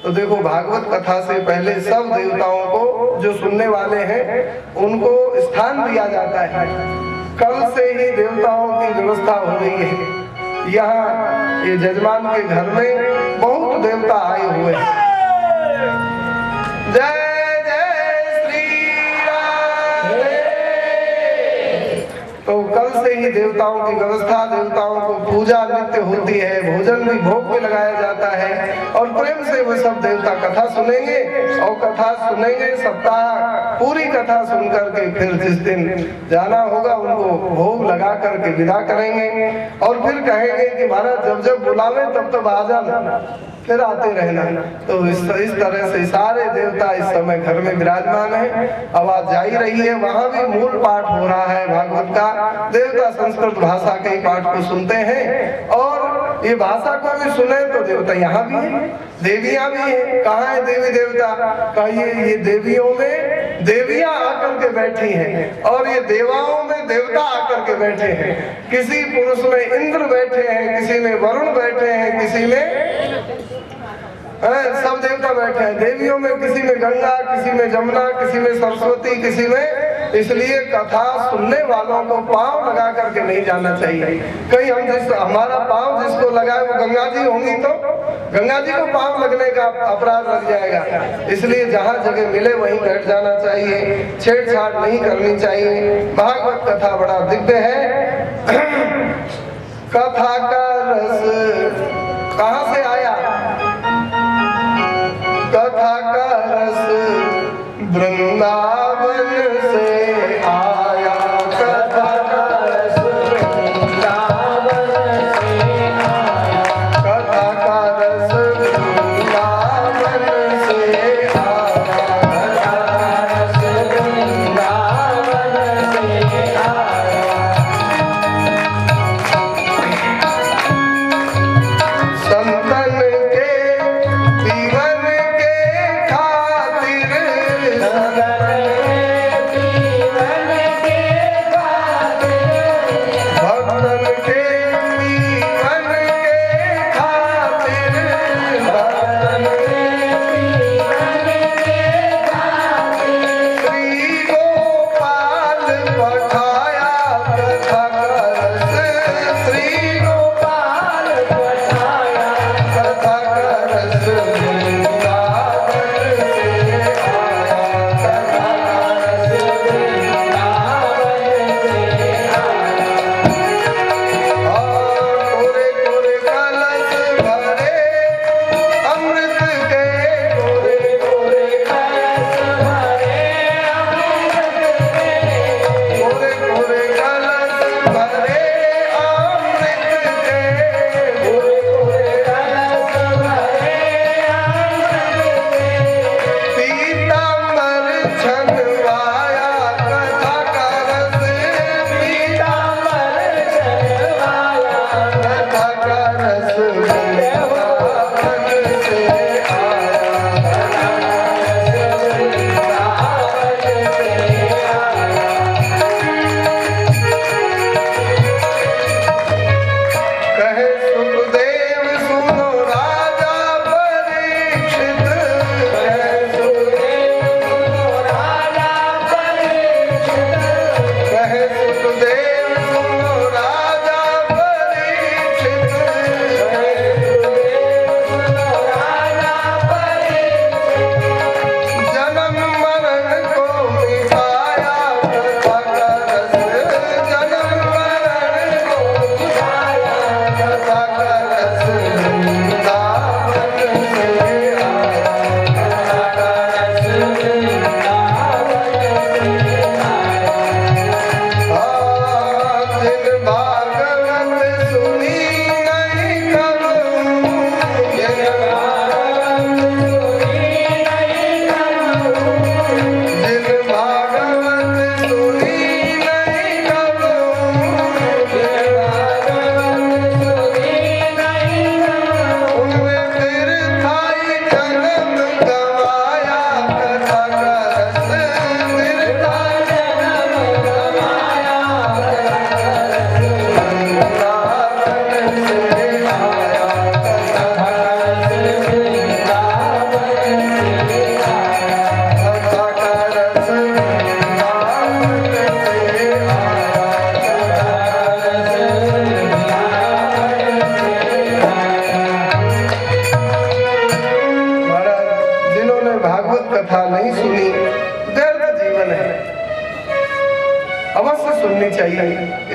तो देखो भागवत कथा से पहले सब देवताओं को, जो सुनने वाले हैं उनको स्थान दिया जाता है। कल से ही देवताओं की व्यवस्था हो रही है। यहाँ ये जजमान के घर में बहुत देवता आए हुए हैं। जय तो कल से ही देवताओं की व्यवस्था, देवताओं को पूजा नित्य होती है, भोजन भी भोग में लगाया जाता है, और प्रेम से वो सब देवता कथा सुनेंगे, और कथा सुनेंगे सप्ताह पूरी कथा सुन करके फिर जिस दिन जाना होगा उनको भोग लगा करके विदा करेंगे, और फिर कहेंगे कि महाराज जब जब बुलावे तब तब आ जाना, फिर आते रहना। तो इस तरह से सारे देवता इस समय घर में विराजमान है। आवाज जा ही रही है, वहाँ भी मूल पाठ हो रहा है भागवत का। देवता संस्कृत भाषा के ही पाठ को सुनते हैं, और ये भाषा को भी सुने तो देवता यहाँ भी है, देवियां भी है। कहाँ है देवी देवता? कहिए ये देवियों में देवियां आकर के बैठी हैं, और ये देवाओं में देवता आकर के बैठे हैं। किसी पुरुष में इंद्र बैठे हैं, किसी में वरुण बैठे हैं, किसी में सब देवता बैठे हैं। देवियों में किसी में गंगा, किसी में जमुना, किसी में सरस्वती, किसी में। इसलिए कथा सुनने वालों को पांव लगा करके नहीं जाना चाहिए। कहीं हमारा पांव जिसको लगाए वो गंगा जी होंगी तो गंगा जी को पांव लगने का अपराध लग जाएगा। इसलिए जहाँ जगह मिले वहीं बैठ जाना चाहिए, छेड़छाड़ नहीं करनी चाहिए। भागवत कथा बड़ा दिव्य है। कथा का रस कहाँ से आया? कथा का रस वृंदावन से आया, कथा का रस वृंदावन से आया, कथा का रस वृंदावन से आया, कथा का रस वृंदावन से आया। संतन के जीवन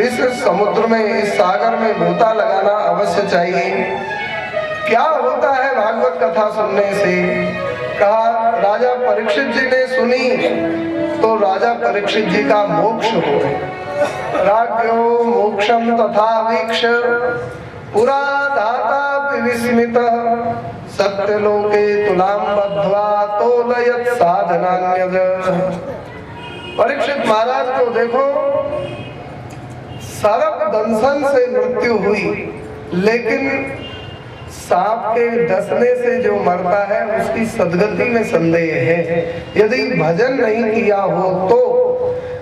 इस समुद्र में, इस सागर में गोता लगाना अवश्य चाहिए। क्या होता है भागवत कथा सुनने से? कहा राजा परीक्षित जी ने सुनी तो राजा परीक्षित जी का मोक्ष हो गया। राज्यो मोक्षम तथा वीक्ष पुरा दाता विस्मित सत्यलोके तुलाम बद्ध्वा तोलयत साधनान्यज। परीक्षित महाराज को देखो, सर्प दंशन से मृत्यु हुई, लेकिन सांप के डसने से जो मरता है उसकी सदगति में संदेह है। यदि भजन नहीं किया हो तो,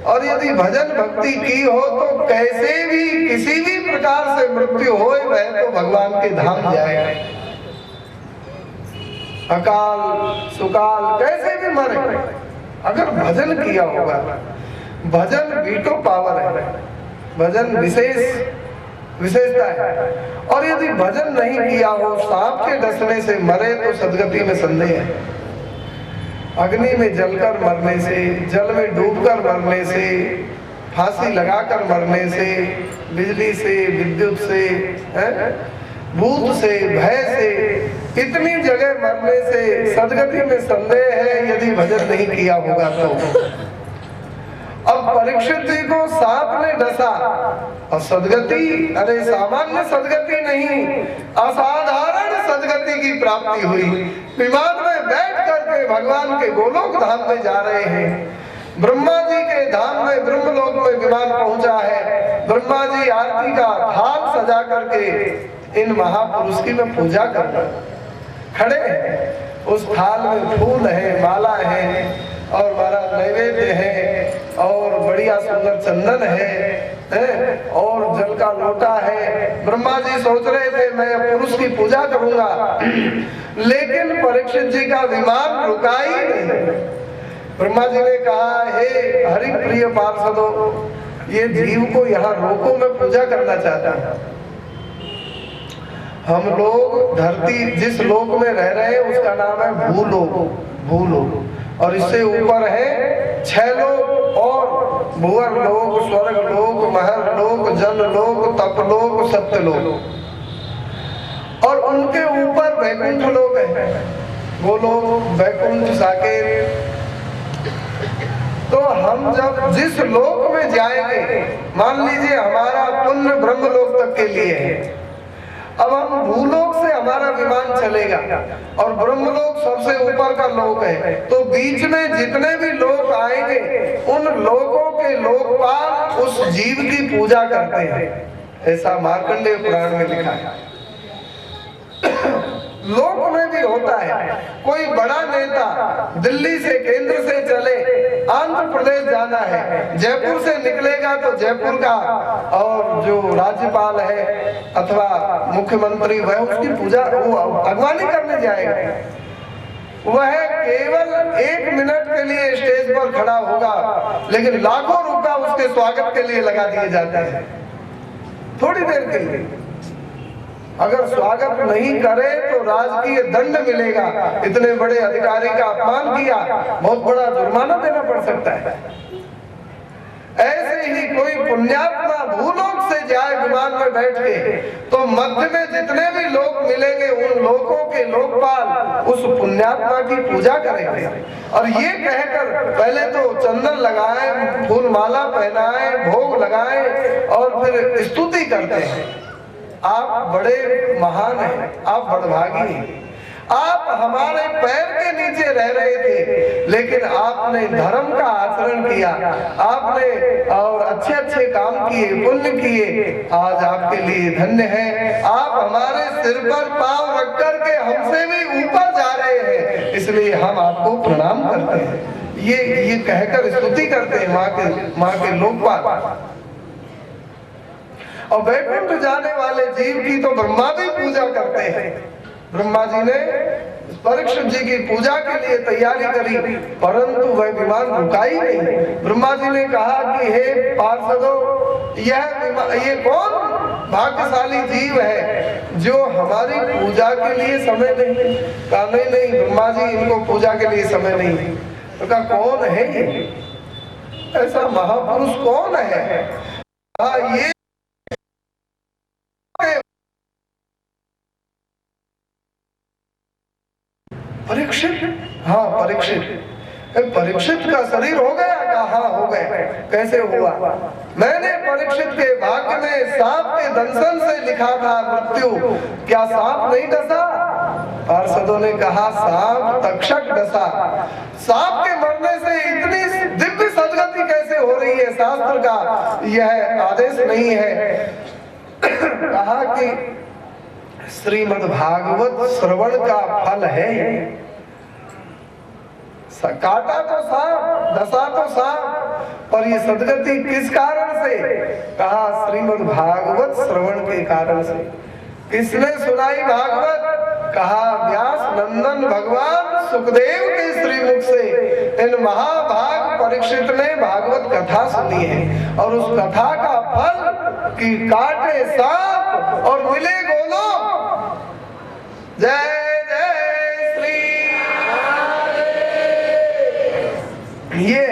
और यदि भजन भक्ति की हो तो कैसे भी किसी भी प्रकार से मृत्यु हो वह तो भगवान के धाम जाएगा। अकाल सुकाल कैसे भी मरे, अगर भजन किया होगा। भजन वीटो पावर है, भजन विशेषता है। और यदि भजन नहीं किया हो, सांप के डसने से मरे तो सदगति में संदेह है। अग्नि में जलकर मरने से, जल में डूबकर मरने से, फांसी लगाकर मरने से, बिजली से, विद्युत से, भूत से, भय से, इतनी जगह मरने से सदगति में संदेह है यदि भजन नहीं किया होगा तो। अब परीक्षित जी को सांप ने डसा और सदगति, अरे सामान्य सदगति नहीं, असाधारण सदगति की प्राप्ति हुई। विमान में बैठ करके भगवान के गोलोक धाम में जा रहे हैं। ब्रह्मा जी के धाम में, ब्रह्मलोक में विमान पहुंचा है। ब्रह्मा जी आरती का थाल सजा करके इन महापुरुष की में पूजा कर खड़े हैं। उस थाल में फूल है, माला है और बड़ा नैवेद्य है और बढ़िया सुंदर चंदन है और जल का लोटा है। ब्रह्मा जी सोच रहे थे मैं पुरुष की पूजा करूंगा, लेकिन परीक्षित जी का विमान रुका ही नहीं। ब्रह्मा जी ने कहा, हे हरि प्रिय पार्षदों, ये जीव को यहाँ रोको, मैं पूजा करना चाहता हूँ। हम लोग धरती जिस लोक में रह रहे हैं उसका नाम है भूलोक, भूलोक, और इससे ऊपर है 6 लोक और भुवर लोक, स्वर्ग लोक, महर लोक, जल लोक, तप लोक, सत्य लोक, और उनके ऊपर वैकुंठ लोक है। वो लोग वैकुंठ साकेत। तो हम जब जिस लोक में जाएंगे, मान लीजिए हमारा पुण्य ब्रह्म लोक तक के लिए है, अब हम भूलोक से हमारा विमान चलेगा और ब्रह्मलोक सबसे ऊपर का लोक है, तो बीच में जितने भी लोक आएंगे उन लोकों के लोकपाल उस जीव की पूजा करते हैं। ऐसा मार्कंडेय पुराण में लिखा है। लोक में भी होता है। कोई बड़ा नेता दिल्ली से, केंद्र से चले, आंध्र प्रदेश जाना है, जयपुर से निकलेगा तो जयपुर का और जो राज्यपाल है अथवा मुख्यमंत्री वह उसकी पूजा, वो अगवानी करने जाएगा। वह केवल 1 मिनट के लिए स्टेज पर खड़ा होगा, लेकिन लाखों रुपया उसके स्वागत के लिए लगा दिए जाते हैं। थोड़ी देर के लिए अगर स्वागत नहीं करे तो राजकीय दंड मिलेगा। इतने बड़े अधिकारी का अपमान किया, बहुत बड़ा जुर्माना देना पड़ सकता है। ऐसे ही कोई पुण्यात्मा भूलोक से जाए विमान में बैठ के, तो मध्य में जितने भी लोग मिलेंगे उन लोगों के लोकपाल उस पुण्यात्मा की पूजा करेंगे और ये कहकर पहले तो चंदन लगाएं, फूल माला पहनाएं, भोग लगाएं और फिर स्तुति करते हैं। आप बड़े महान हैं, आप बड़भागी हैं, आप हमारे पैर के नीचे रह रहे थे, लेकिन आपने धर्म का आचरण किया, आपने और अच्छे अच्छे काम किए, पुण्य किए, आज आपके लिए धन्य है। आप हमारे सिर पर पांव रख कर के हमसे भी ऊपर जा रहे हैं, इसलिए हम आपको प्रणाम करते हैं। ये कहकर स्तुति करते हैं माँ के लोकपाल। और वैकुंठ जाने वाले जीव की तो ब्रह्मा भी पूजा करते हैं। ब्रह्मा जी ने परीक्षित जी की पूजा के लिए तैयारी करी, परंतु वह विमान रुका ही नहीं। ब्रह्मा जी ने कहा कि हे पार्षदों, ये कौन भाग्यशाली जीव है जो हमारी पूजा के लिए समय नहीं? कहा नहीं ब्रह्मा जी, इनको पूजा के लिए समय नहीं। तो कहा कौन है ये? ऐसा महापुरुष कौन है? ये परीक्षित। हाँ परीक्षित का शरीर हो गया? हाँ हो गए। कैसे हुआ? मैंने परीक्षित के भाग्य में सांप के दंशन से लिखा था मृत्यु, क्या सांप नहीं डसा? पार्षदों ने कहा सांप तक्षक डसा। सांप के मरने से इतनी दिव्य सदगति कैसे हो रही है? शास्त्र का यह आदेश नहीं है। कहा कि श्रीमद् भागवत श्रवण का फल है। काटा तो सांप, डसा तो सांप, पर ये सदगति किस कारण से? कहा श्रीमद् भागवत श्रवण के कारण से। किसने सुनाई भागवत? कहा व्यास नंदन भगवान सुखदेव के श्रीमुख से इन महाभाग परीक्षित ने भागवत कथा सुनी है, और उस कथा का फल कि काटे सांप और मिले गोलोक। जय जय श्री ये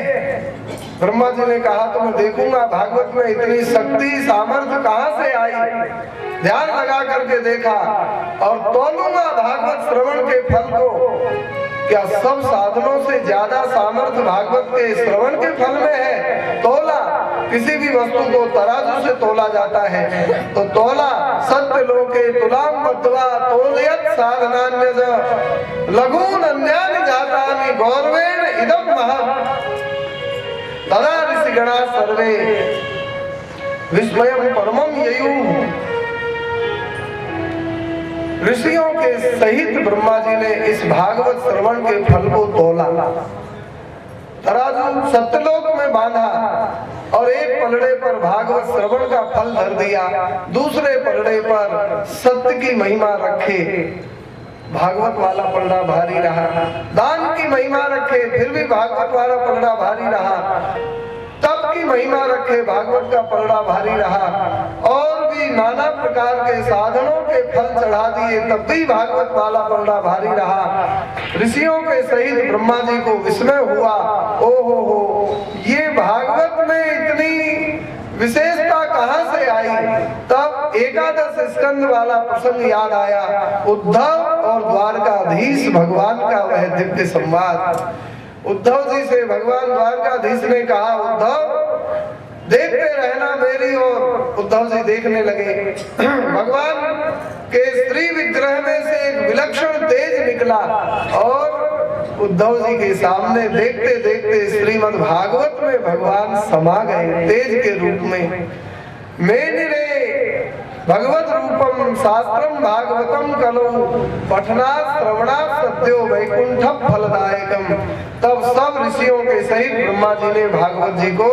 ब्रह्मा जी ने कहा तो मैं देखूंगा भागवत में इतनी शक्ति सामर्थ्य कहां से आई। ध्यान लगा करके देखा और तोलूंगा भागवत श्रवण के फल को। क्या सब साधनों से ज्यादा सामर्थ्य भागवत के श्रवण के फल में है? तोला, किसी भी वस्तु को तराजू से तोला जाता है, तो तोला सत्य लोके तुलाम बद्ध्वा तोलयत् साधनान्यज लघून अन्यानि जातानि गौरवेण इदं महत् तदा ऋषिगणा सर्वे विस्मयं परमं ययुः। ऋषियों के सहित ब्रह्मा जी ने इस भागवत श्रवण के फल को तोला, तराजू सत्यलोक में बांधा और एक पलड़े पर भागवत श्रवण का फल धर दिया, दूसरे पलड़े पर सत्य की महिमा रखे, भागवत वाला पलड़ा भारी रहा। दान की महिमा रखे, फिर भी भागवत वाला पलड़ा भारी रहा। तप की महिमा रखे, भागवत का पलड़ा भारी रहा। और भी नाना प्रकार के साधनों के फल चढ़ा दिए, तब भी भागवत वाला पलड़ा भारी रहा। ऋषियों के सहित ब्रह्मा जी को विस्मय हुआ, ओहो हो, ये भागवत में इतनी विशेषता कहां से आई? तब एकादश स्कंद वाला प्रसंग याद आया, उद्धव और द्वारकाधीश भगवान का वह दिव्य संवाद। उद्धव जी से भगवान द्वारकाधीश ने कहा, उद्धव देखते रहना मेरी ओर। उद्धव जी देखने लगे। भगवान के श्री विग्रह में से एक विलक्षण तेज निकला और उद्धव जी के सामने देखते देखते श्रीमद् भागवत में भगवान समा गए तेज के रूप में। मेनिरे भगवत रूपम शास्त्रम भागवतम कलौ पठनात् श्रवणात् सद्यो वैकुंठ फलदायकम। तब सब ऋषियों के सहित ब्रह्मा जी ने भागवत जी को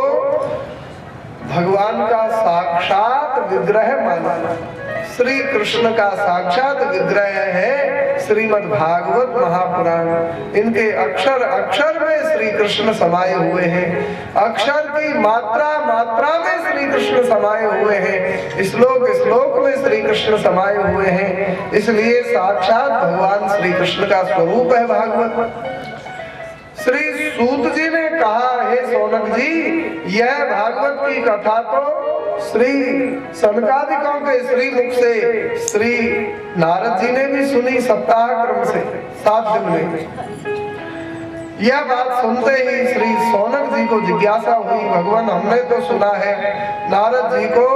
भगवान का साक्षात विग्रह माना, श्री कृष्ण का साक्षात विग्रह है श्रीमद् भागवत महापुराण। इनके अक्षर अक्षर में श्री कृष्ण समाये हुए हैं, अक्षर की मात्रा मात्रा में श्री कृष्ण समाये हुए हैं, श्लोक श्लोक में श्री कृष्ण समाये हुए हैं। इसलिए साक्षात भगवान श्री कृष्ण का स्वरूप है भागवत। श्री सूत जी ने कहा, हे सौनक जी, यह भागवत की कथा तो श्री सनकादिकों के श्री मुख से श्री नारद जी ने भी सुनी सप्ताह क्रम से 7 दिन में। यह बात सुनते ही श्री सौनक जी को जिज्ञासा हुई, भगवान हमने तो सुना है नारद जी को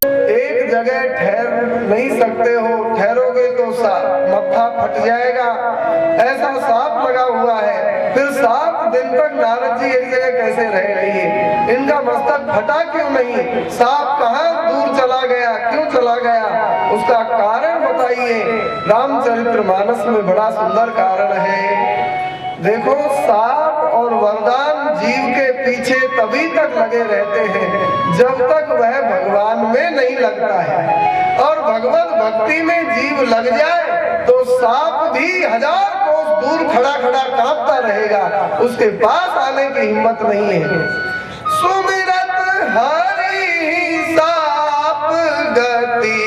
एक जगह ठहर नहीं सकते हो, ठहरोगे तो मत्था फट जाएगा, ऐसा सांप लगा हुआ है। फिर 7 दिन तक नारद जी एक जगह कैसे रह रही है? इनका मस्तक फटा क्यों नहीं? सांप कहाँ दूर चला गया, क्यों चला गया? उसका कारण बताइए। रामचरितमानस में बड़ा सुंदर कारण है। देखो, सांप और वरदान जीव के पीछे तभी तक लगे रहते हैं जब तक वह भगवान में नहीं लगता है, और भगवत भक्ति में जीव लग जाए तो सांप भी 1000 कोस दूर खड़ा खड़ा कांपता रहेगा, उसके पास आने की हिम्मत नहीं है। सुमिरत हरि सांप गति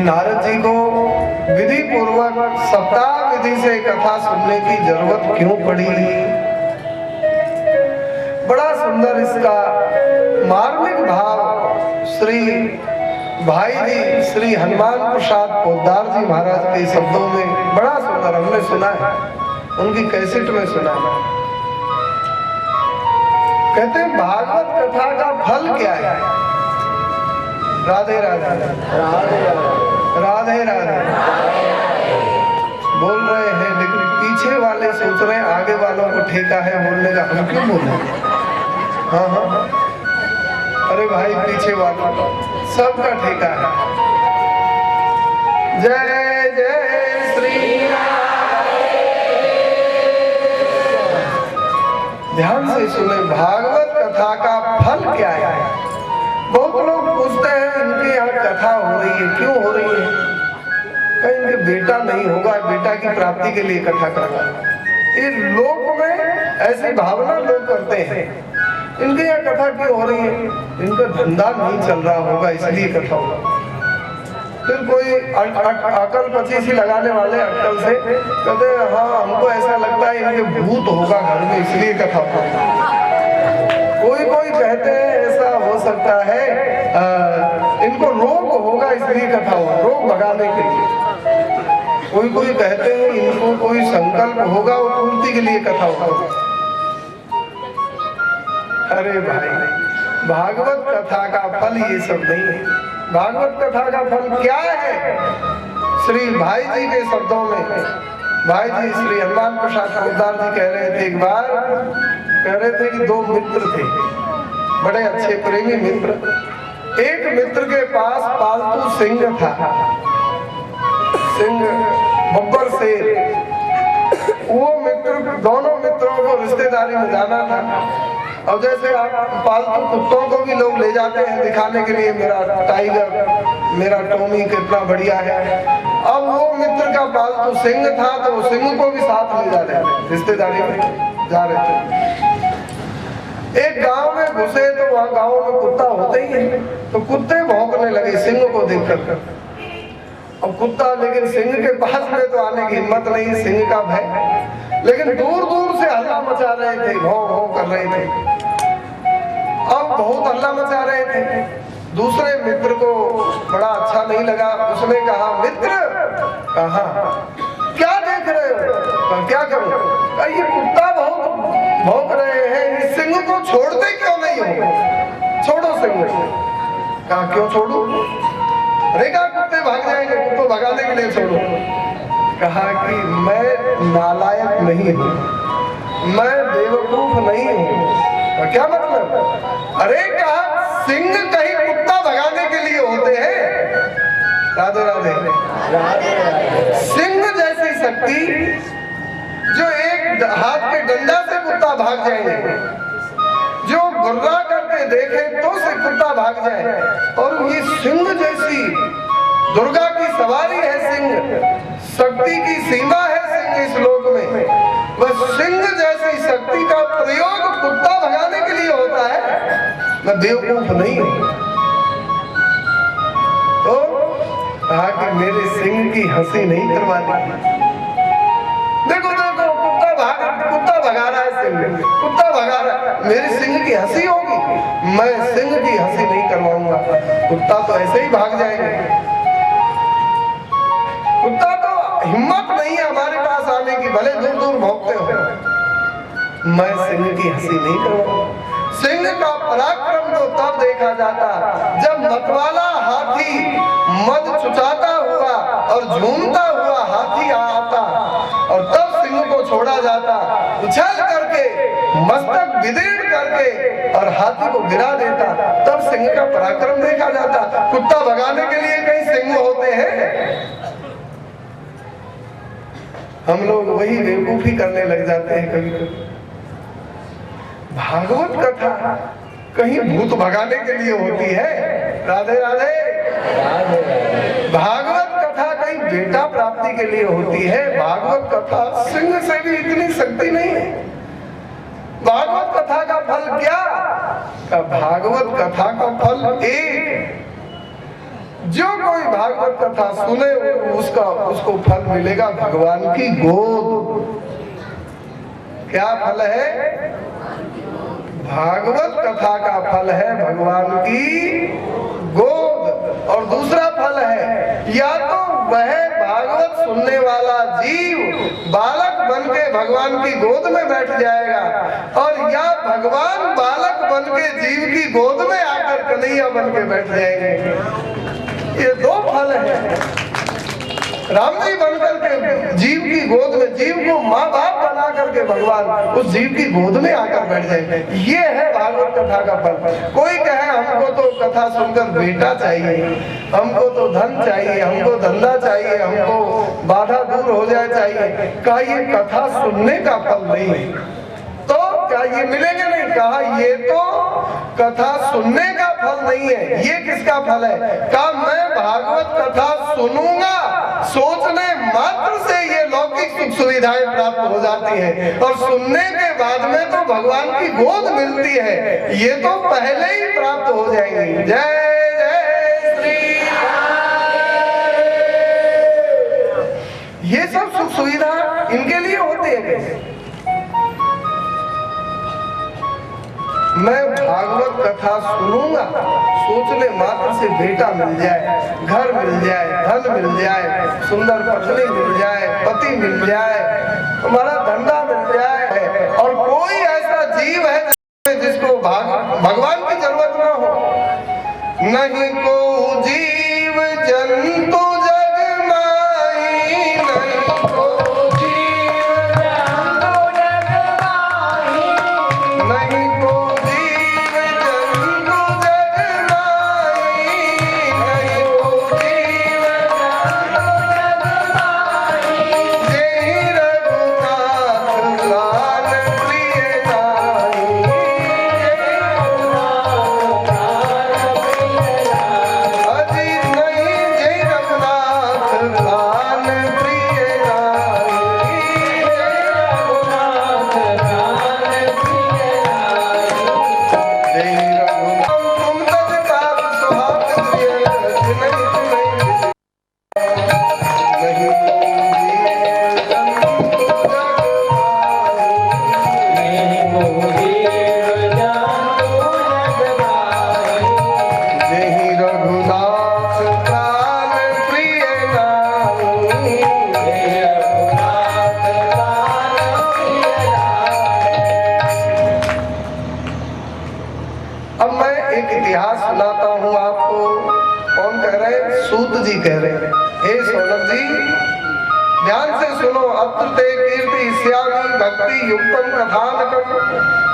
नारद जी को विधि पूर्वक सप्ताह विधि से कथा सुनने की जरूरत क्यों पड़ी? बड़ा सुंदर इसका मार्मिक भाव श्री भाई जी श्री हनुमान प्रसाद पोद्दार जी महाराज के शब्दों में बड़ा सुंदर हमने सुना है, उनकी कैसेट में सुना है। कहते हैं भागवत कथा का फल क्या है? राधे राधे राधे राधे बोल रहे हैं, लेकिन पीछे वाले सोच रहे हैं आगे वालों को ठेका है बोलने का, हम क्यों बोल रहे हैं? हाँ हाँ, अरे भाई पीछे वालों सबका ठेका है। जय जय श्री राम। ध्यान से सुने, भागवत कथा का फल क्या है? बहुत लोग पूछते हैं इनके यहाँ कथा हो रही है, क्यों हो रही है? कहीं इनके बेटा नहीं होगा, बेटा की प्राप्ति के लिए कथा कर रहा है। इस लोक में ऐसी भावना लोग करते हैं। इनके यहाँ कथा क्यों हो रही है? इनका धंधा नहीं चल रहा होगा इसलिए कथा होगा। फिर कोई अकल पची सी लगाने वाले अक्कल से कहते हैं हाँ हमको ऐसा लगता है इनके भूत होगा घर में इसलिए कथा होगा। कोई कोई कहते हैं ऐसा हो सकता है इनको रोग होगा इसलिए कथा होगा, रोग भगाने के लिए। कोई कोई कहते हैं इनको कोई संकल्प होगा वो पूर्ति के लिए कथा होगा। अरे भाई, भागवत कथा का फल ये सब नहीं है। भागवत कथा का फल क्या है? श्री भाई जी के शब्दों में, भाई जी श्री हनुमान प्रसाद पोद्दार जी कह रहे थे, एक बार कह रहे थे कि दो मित्र थे, बड़े अच्छे प्रेमी मित्र। एक मित्र के पास पालतू सिंह था, सिंह बब्बर शेर। वो मित्र, दोनों मित्रों को रिश्तेदारी में जाना था। अब जैसे आप पालतू कुत्तों को भी लोग ले जाते हैं दिखाने के लिए, मेरा टाइगर, मेरा टॉमी कितना बढ़िया है। अब वो मित्र का पालतू सिंह था तो वो सिंह को भी साथ ले जा रहे थे, रिश्तेदारी में जा रहे थे। एक गांव में घुसे तो वहां गांव में कुत्ता होते ही है, तो कुत्ते भौंकने लगे सिंह को देखकर। अब कुत्ता लेकिन सिंह के पास में तो आने की हिम्मत नहीं, सिंह का भय, लेकिन दूर दूर से हल्ला मचा रहे थे, भौं भौं कर रहे थे। अब बहुत हल्ला मचा रहे थे। दूसरे मित्र को बड़ा अच्छा नहीं लगा, उसने कहा मित्र कहा क्या देख रहे हो? क्या करूं? ये कुत्ता बहुत भौंक रहे हैं, इस सिंह को छोड़ते क्यों नहीं हो? छोड़ो सिंह। कहा क्यों छोड़ू? अरे कहा कुत्ते भाग जाएंगे, कुत्तों भगाने के लिए छोड़ो। कहा कि मैं नालायक नहीं हूँ, मैं बेवकूफ नहीं हूँ। क्या मतलब? अरे कहा सिंह कहीं कुत्ता भगाने के लिए होते हैं? राधे राधे। सिंह जैसी शक्ति जो एक हाथ के डंडा से कुत्ता भाग जाएंगे, जो गुर्रा करके देखे तो से कुत्ता भाग जाए, और ये सिंह जैसी दुर्गा की सवारी है, सिंह शक्ति की सीमा है सिंह इस लोक में। बस सिंह जैसी शक्ति का प्रयोग कुत्ता भगाने के लिए होता है, मैं बेवकूफ नहीं हूं। तो कहा कि मेरे सिंह की हंसी नहीं करवानी। देखो देखो कुत्ता भगा रहा है, सिंह कुत्ता भगा रहा है, मेरी सिंह की हंसी होगी, मैं सिंह की हंसी नहीं करवाऊंगा। कुत्ता तो ऐसे ही भाग जाएंगे, कुत्ता तो हिम्मत नहीं है हमारे पास आने की, भले दूर दूर भौंकते हो, मैं सिंह की हंसी नहीं करवाऊंगा। सिंह का पराक्रम तो तब देखा जाता जब मतवाला हाथी मद चुचाता हुआ और झूमता हुआ हाथी आता, और तब सिंह को छोड़ा जाता, उछल करके मस्तक विदीर्ण करके और हाथी को गिरा देता, तब सिंह का पराक्रम देखा जाता। कुत्ता भगाने के लिए कई सिंह होते हैं, हम लोग वही बेवकूफी करने लग जाते हैं कभी कभी। भागवत कथा कहीं भूत भगाने के लिए होती है? राधे राधे। भागवत कथा कहीं बेटा प्राप्ति के लिए होती है? भागवत कथा सिंह से भी इतनी शक्ति नहीं है। भागवत कथा का फल क्या? का भागवत कथा का फल एक, जो कोई भागवत कथा सुने उसको फल मिलेगा भगवान की गोद। क्या फल है? भागवत कथा का फल है भगवान की गोद। और दूसरा फल है, या तो वह भागवत सुनने वाला जीव बालक बन के भगवान की गोद में बैठ जाएगा, और या भगवान बालक बन के जीव की गोद में आकर कन्हैया बन के बैठ जाएंगे। ये दो फल है। राम जी बनकर के जीव की गोद में, जीव को माँ बाप बना करके भगवान उस जीव की गोद में आकर बैठ जाएंगे। ये है भागवत कथा का फल। कोई कहे हमको तो कथा सुनकर बेटा चाहिए, हमको तो धन चाहिए, हमको धंधा चाहिए, हमको बाधा दूर हो जाए चाहिए, क्या ये कथा सुनने का फल नहीं है? तो क्या ये मिलेंगे नहीं। कहा ये तो कथा सुनने का फल नहीं है, ये किसका फल है? कहा मैं भागवत कथा सुनूंगा, सोचने मात्र से ये लौकिक सुख सुविधाएं प्राप्त हो जाती है, और सुनने के बाद में तो भगवान की गोद मिलती है, ये तो पहले ही प्राप्त हो जाएंगी। जय जय श्री राम। ये सब सुख सुविधा इनके लिए होते हैं। मैं भागवत कथा सुनूंगा, सोचने मात्र से बेटा मिल जाए, घर मिल जाए, धन मिल जाए, सुंदर पत्नी मिल जाए, पति मिल जाए, हमारा धंधा मिल जाए, और कोई ऐसा जीव है जिसको भगवान की जरूरत ना हो। नहीं को जीव जंतु जग माही, नहीं को जीव जंतु जग माही, नहीं को कह रहे हैं। हे सोनक जी, ध्यान से सुनो। अत्र ते कीर्ति स्यामि भक्ति युक्तम कथानकम,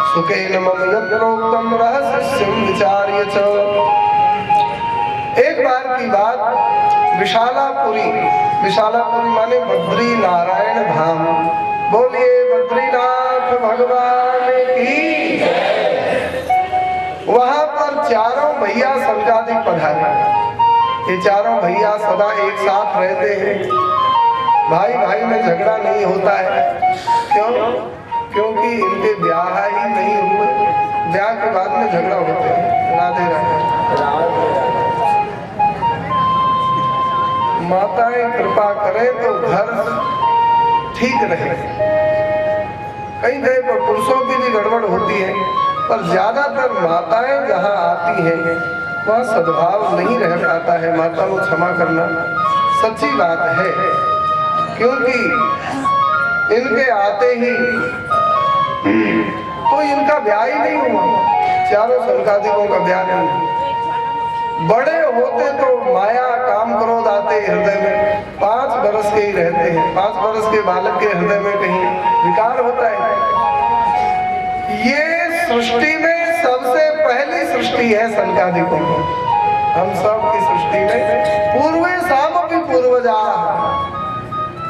सुखेन मम यत्रोक्तम रहस्यम विचार्य च। एक बार की बात, विशालापुरी, विशालापुरी माने बद्री नारायण धाम। बोलिए बद्रीनाथ भगवान की। वहां पर चारों भैया सनकादिक पधारे। ये चारों भैया सदा एक साथ रहते हैं, भाई भाई में झगड़ा नहीं होता है। क्यों? क्योंकि इनके ब्याह ही नहीं हुए, ब्याह के बाद में झगड़ा होते हैं। राधे राधे। माताएं कृपा करें तो घर ठीक रहे। कई जगह पर पुरुषों की भी गड़बड़ होती है, पर ज्यादातर माताएं जहाँ आती हैं वहाँ सद्भाव नहीं रह पाता है। माता को क्षमा करना, सच्ची बात है। क्योंकि इनके आते ही तो इनका ब्याह ही नहीं हुआ, चारों संकादिकों का ब्याह नहीं। बड़े होते तो माया काम क्रोध आते हृदय में, 5 बरस के ही रहते हैं। 5 बरस के बालक के हृदय में कहीं विकार होता है। ये सृष्टि में सबसे पहली सृष्टि है संकादिकों की। हम सब की सृष्टि में पूर्वे सामपि पूर्वजा,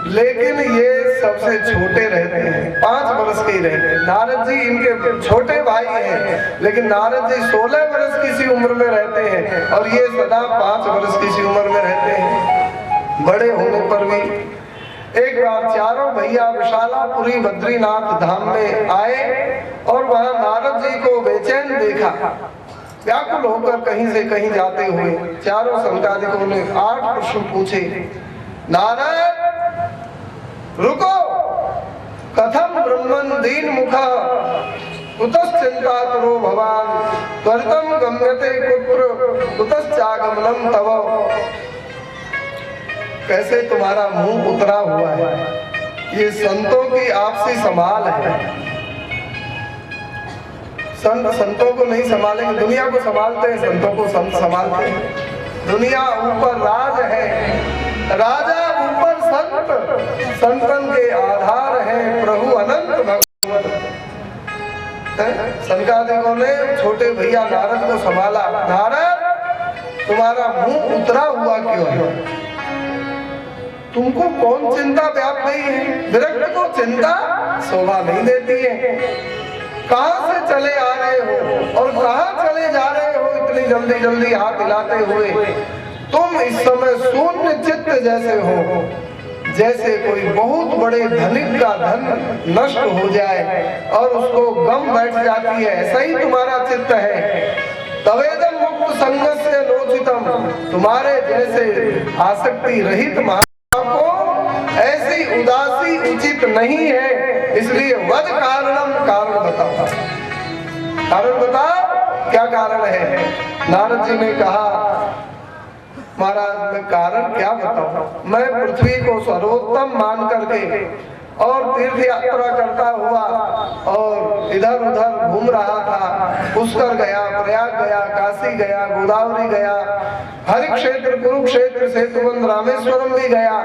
लेकिन ये सबसे छोटे रहते हैं, 5 वर्ष के ही रहते हैं। नारद जी इनके छोटे भाई हैं, लेकिन नारद जी 16 वर्ष की सी उम्र में रहते हैं, और ये सदा 5 वर्ष की सी उम्र में रहते हैं। बड़े होने पर भी एक बार चारों भैया विशालापुरी बद्रीनाथ धाम में आए, और वहां नारद जी को बेचैन देखा, व्याकुल होकर कहीं से कहीं जाते हुए। चारों संकादिकों ने 8 प्रश्न पूछे। नारद रुको, कथम ब्रह्मन् दीन मुखा कुतश्चिंतातुरो भवान, त्वरितं गम्यते कुत्र कुतश्चागमनं तव। कैसे तुम्हारा मुंह उतरा हुआ है? ये संतों की आपसी संभाल है। संत संतों को नहीं संभालेंगे, दुनिया को संभालते हैं, संतों को संत संभालते हैं। दुनिया ऊपर राज है, राजा ऊपर संत, संतन के आधार है प्रभु अनंत भगवत। संकादिकों ने छोटे भैया नारद को संभाला। नारद, तुम्हारा मुंह उतरा हुआ क्यों है? तुमको कौन चिंता व्याप गई है? विरक्त को चिंता शोभा नहीं देती है। कहां से चले आ रहे हो और कहां चले जा रहे हो इतनी जल्दी जल्दी हाथ हिलाते हुए? तुम इस समय शून्य चित्त जैसे हो, जैसे कोई बहुत बड़े धनिक का धन नष्ट हो जाए और उसको गम बैठ जाती है, ऐसा ही तुम्हारा चित्त है। तवेदम मुक्त संगस्य नोचितम, तुम्हारे जैसे आसक्ति रहित महात्मा को ऐसी उदासी उचित नहीं है। इसलिए वद कारणम, कारण बताओ, कारण बताओ क्या कारण है? नारद जी ने कहा महाराज मैं कारण क्या बताऊं? मैं पृथ्वी को सर्वोत्तम मान करके और तीर्थ यात्रा करता हुआ और इधर उधर घूम रहा था। पुष्कर गया, प्रयाग गया, काशी गया, गोदावरी गया, हरिक्षेत्र, कुरुक्षेत्र, सेतुबंध, रामेश्वरम भी गया।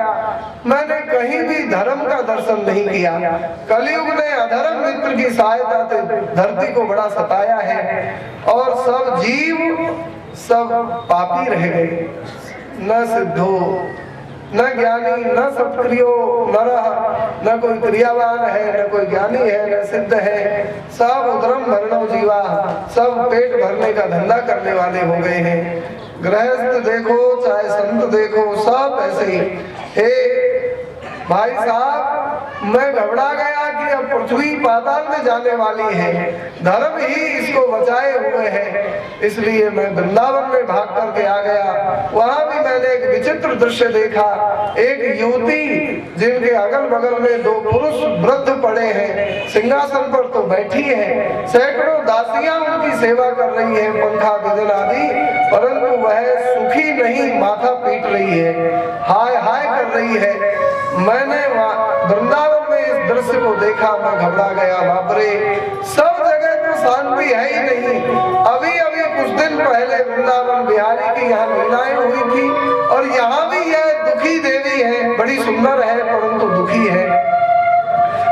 मैंने कहीं भी धर्म का दर्शन नहीं किया। कलयुग ने अधर्म मित्र की सहायता से धरती को बड़ा सताया है और सब जीव सब पापी रह गए। न सिद्धो, न ज्ञानी, न सत्क्रियो नरः, न कोई क्रियावान है, न कोई ज्ञानी है, न सिद्ध है। सब उदरम भरणो जीवा, सब पेट भरने का धंधा करने वाले हो गए हैं। गृहस्थ देखो चाहे संत देखो, सब ऐसे ही। हे भाई साहब, मैं घबरा गया कि अब पृथ्वी पाताल में जाने वाली है, धर्म ही इसको बचाए हुए है। इसलिए मैं वृंदावन में भाग करके आ गया। वहां भी मैंने एक विचित्र दृश्य देखा। एक युवती जिनके अगल बगल में दो पुरुष वृद्ध पड़े हैं, सिंहासन पर तो बैठी है, सैकड़ों दासियां उनकी सेवा कर रही है, पंखा बिजन आदि, परंतु वह सुखी नहीं, माथा पीट रही है, हाय हाय कर रही है। मैंने वृंदावन में इस दृश्य को देखा, मैं घबरा गया। बाप रे, सब जगह तो शांति है ही नहीं। अभी अभी कुछ दिन पहले वृंदावन बिहारी की यहाँ लीलाएं हुई थी और यहाँ भी यह दुखी देवी है, बड़ी सुंदर है परंतु दुखी है।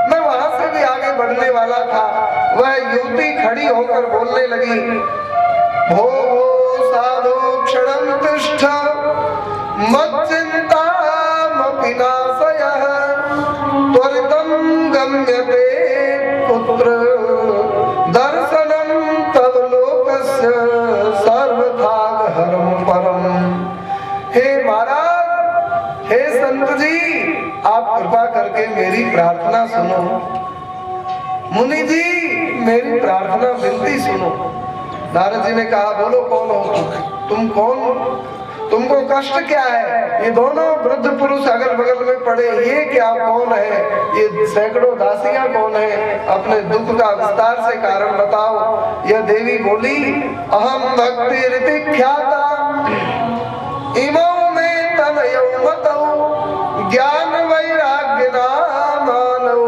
मैं वहां से भी आगे बढ़ने वाला था, वह युवती खड़ी होकर बोलने लगी, भो भो साधु क्षणं तिष्ठ मच्चिंता विनाशयः त्वरितं गम्यते पुत्र दर्शनं तव लोकस्य सर्वथागहरं परम। हे महाराज, हे संत जी, आप कृपा करके मेरी प्रार्थना सुनो। मुनि जी, मेरी प्रार्थना विनती सुनो। नारद जी ने कहा, बोलो कौन हो तुम? कौन? तुमको कष्ट क्या है? ये दोनों वृद्ध पुरुष अगल बगल में पड़े, ये क्या कौन है? ये सैकड़ों दासियां कौन है? अपने दुख का विस्तार से कारण बताओ। यह देवी बोली, अहम भक्ति रीति ख्याता इमौ में तनयौ मतौ ज्ञान वैराग्य नामानौ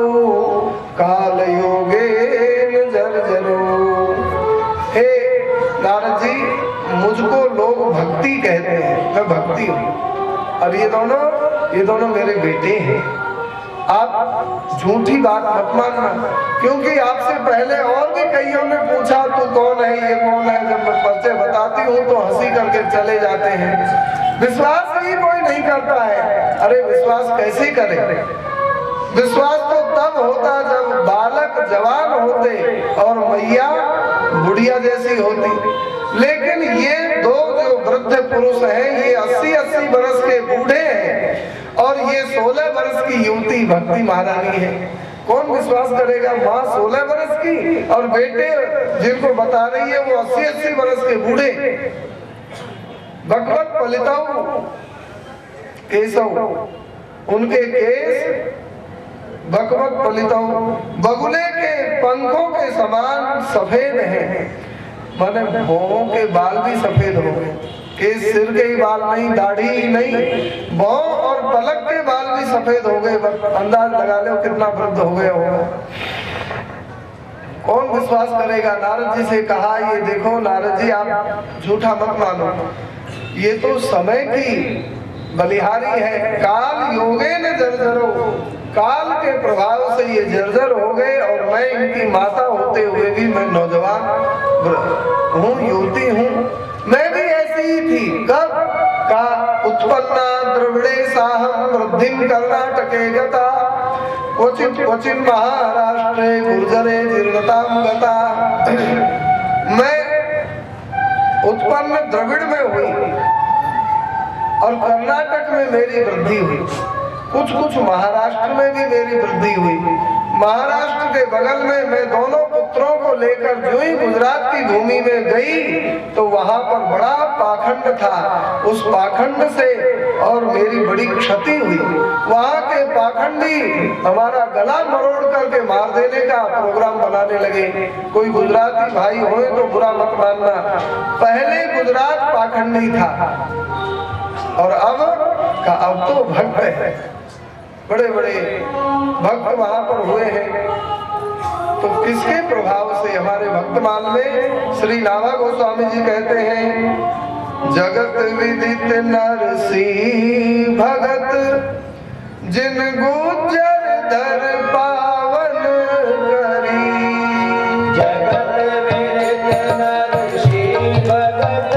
काल योगेन जर्जरो। हे नारद जी, मुझको लोग भक्ति कहते हैं, मैं भक्ति हूँ, और ये दोनों मेरे बेटे हैं। आप झूठी बात मत मानना, क्योंकि आपसे पहले और भी कईयों ने पूछा तू कौन है, ये कौन है। जब मैं परिचय बताती हूँ तो हंसी करके चले जाते हैं, विश्वास ही कोई नहीं करता है। अरे विश्वास कैसे करे? विश्वास तो तब होता जब बालक जवान होते और मैया बुढ़िया जैसी होती। लेकिन ये दो जो वृद्ध पुरुष हैं, ये 80-80 बरस के बूढ़े हैं और ये 16 बरस की युवती भक्ति महारानी है। कौन विश्वास करेगा? माँ 16 बरस की और बेटे जिनको बता रही है वो 80-80 बरस के बूढ़े। भगवत पलिताऊ केशव, उनके केस भगवत पलिताऊ बगुले के पंखों के समान सफेद हैं। माने भौं के बाल भी सफेद हो गए, केस सिर के ही बाल नहीं, दाढ़ी ही नहीं, भौं और पलक के बाल भी सफेद हो गए। अंदाज लगा लो कितना वृद्ध हो गया होगा। कौन विश्वास करेगा? नारद जी से कहा, ये देखो नारद जी, आप झूठा मत मानो, ये तो समय की बलिहारी है। काल योगे न जर्जरो, काल के प्रभाव से ये जर्जर हो गए और मैं इनकी माता होते हुए भी मैं नौजवान हूँ, युवती हूँ। मैं भी ऐसी ही थी। कब का उत्पन्ना द्रविड़े साहम वृद्धिम कर्नाटके गता क्वचित क्वचित महाराष्ट्रे गुर्जरे जीर्णताम गता। मैं उत्पन्न द्रविड़ में हुई और कर्नाटक में मेरी वृद्धि हुई, कुछ कुछ महाराष्ट्र में भी मेरी वृद्धि हुई। महाराष्ट्र के बगल में मैं दोनों पुत्रों को लेकर जो ही गुजरात की भूमि में गई तो वहां पर बड़ा पाखंड था। उस पाखंड से और मेरी बड़ी क्षति हुई। वहां के पाखंडी हमारा गला मरोड़ करके मार देने का प्रोग्राम बनाने लगे। कोई गुजराती भाई होए तो बुरा मत मानना, पहले गुजरात पाखंडी था और अब तो भक्त है, बड़े बड़े भक्त वहां पर हुए हैं। तो किसके प्रभाव से? हमारे भक्तमाल में श्री नाभा गोस्वामी जी कहते हैं, जगत विदित नरसी भगत जिन गुजर धर पावन करी। जगत विदित नरसी भगत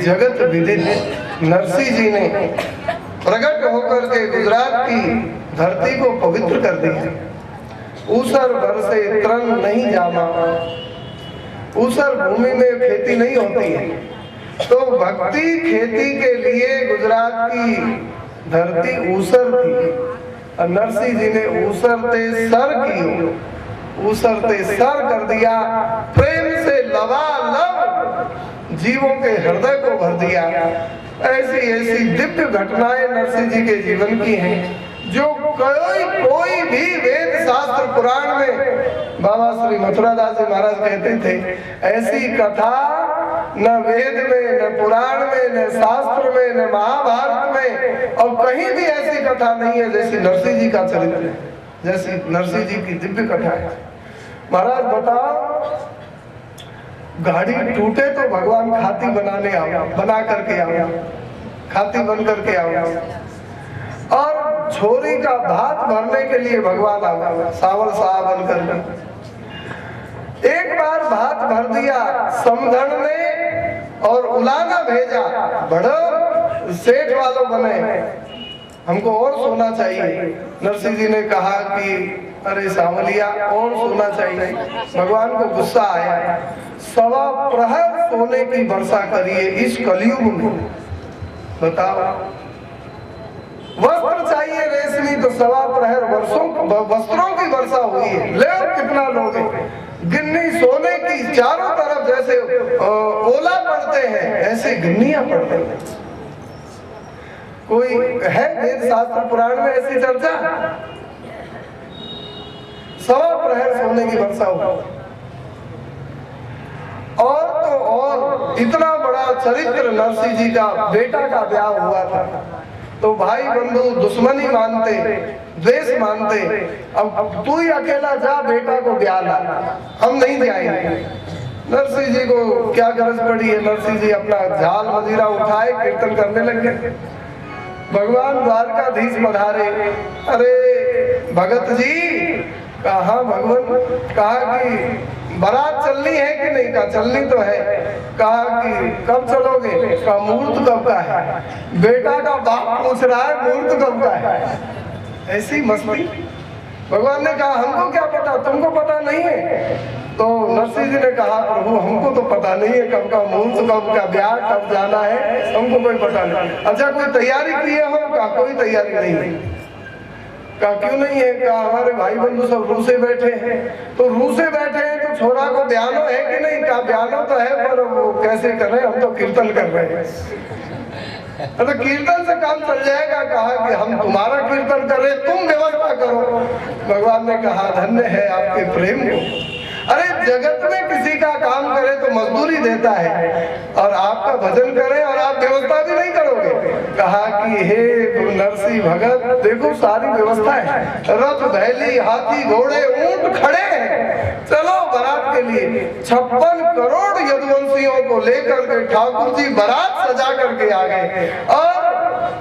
जगत विदित नरसिंह जी ने प्रकट होकर के गुजरात की धरती को पवित्र कर दिया। ऊसर भर से तरण नहीं जामा, ऊसर भूमि में खेती नहीं होती है, तो भक्ति खेती के लिए गुजरात की धरती ऊसर थी और नरसिंह जी ने ऊसरते सर की, ऊसरते सर कर दिया। प्रेम से लबालब जीवों के हृदय को भर दिया। ऐसी ऐसी दिव्य घटनाएं नरसिंह जी के जीवन की हैं जो कोई भी वेद शास्त्र पुराण में बाबा श्री मथुरादास जी महाराज कहते थे, ऐसी कथा न वेद में, न पुराण में, न शास्त्र में, न महाभारत में और कहीं भी ऐसी कथा नहीं है जैसी नरसिंह जी का चरित्र है, जैसी नरसिंह जी की दिव्य कथा है। महाराज बताओ, गाड़ी टूटे तो भगवान खाती बनाने आओ, बना करके आओ, खाती बन करके आओ, और छोरी का भात भरने के लिए भगवान आओ, सावल साह बन करके। एक बार भात भर दिया समधन ने और उलाना भेजा, बड़ो सेठ वालों बने, हमको और सोना चाहिए। नरसिंह जी ने कहा कि अरे सावलिया और सोना चाहिए। भगवान को गुस्सा आया, 1.25 प्रहर सोने की वर्षा करिए इस कलयुग में। बताओ, वस्त्र चाहिए रेशमी तो 1.25 प्रहर वस्त्रों की वर्षा हुई है। ले कितना लोगे, गिन्नी सोने की चारों तरफ जैसे ओला पड़ते हैं ऐसे गिन्नियां पड़ते हैं। कोई है वेद शास्त्र पुराण में ऐसी चर्चा? 1.25 प्रहर सोने की वर्षा हुई। और तो और इतना बड़ा चरित्र नरसिंह जी का, बेटा का ब्याह हुआ था तो भाई बंधु दुश्मनी मानते, द्वेष मानते, अब तू ही अकेला जा बेटा को ब्याह ला, हम नहीं जाएंगे। नरसिंह जी को क्या गरज पड़ी है, नरसिंह जी अपना झाल मजीरा उठाए कीर्तन करने लगे। भगवान द्वारकाधीश पधारे, अरे भगत जी, कहा भगवान, कहा कि बारात चलनी है कि नहीं? कहा चलनी तो है। कहा कि कब चलोगे? कहा मुहूर्त कब का है? बेटा का बाप पूछ रहा है मुहूर्त कब का है। ऐसी मस्ती। भगवान ने कहा हमको क्या पता, तुमको पता नहीं है? तो नरसिंह जी ने कहा प्रभु हमको तो पता नहीं है कब का मुहूर्त, कब का ब्याह, कब जाना है, हमको कोई पता नहीं। अच्छा कोई तैयारी किए हो? कहा कोई तैयारी नहीं है। कहा क्यों नहीं है? कहा हमारे भाई बंधु सब रूसे बैठे हैं। तो रूसे बैठे हैं तो छोरा को ब्यानो है कि नहीं? कहा ब्यानो तो है पर वो कैसे कर रहे हैं, हम तो कीर्तन कर रहे हैं। तो कीर्तन से काम चल जाएगा। कहा कि हम तुम्हारा कीर्तन कर रहे, तुम व्यवस्था करो। भगवान ने कहा धन्य है आपके प्रेम को। अरे जगत में किसी का काम करे तो मजदूरी देता है और आपका भजन करे और आप व्यवस्था भी नहीं करोगे। कहा कि हे नरसिंह भगत, देखो सारी व्यवस्था है, रथ बैली हाथी घोड़े ऊंट खड़े हैं, चलो बारात के लिए 56 करोड़ यदुवंशियों को लेकर के ठाकुर जी बारात सजा करके आ गए और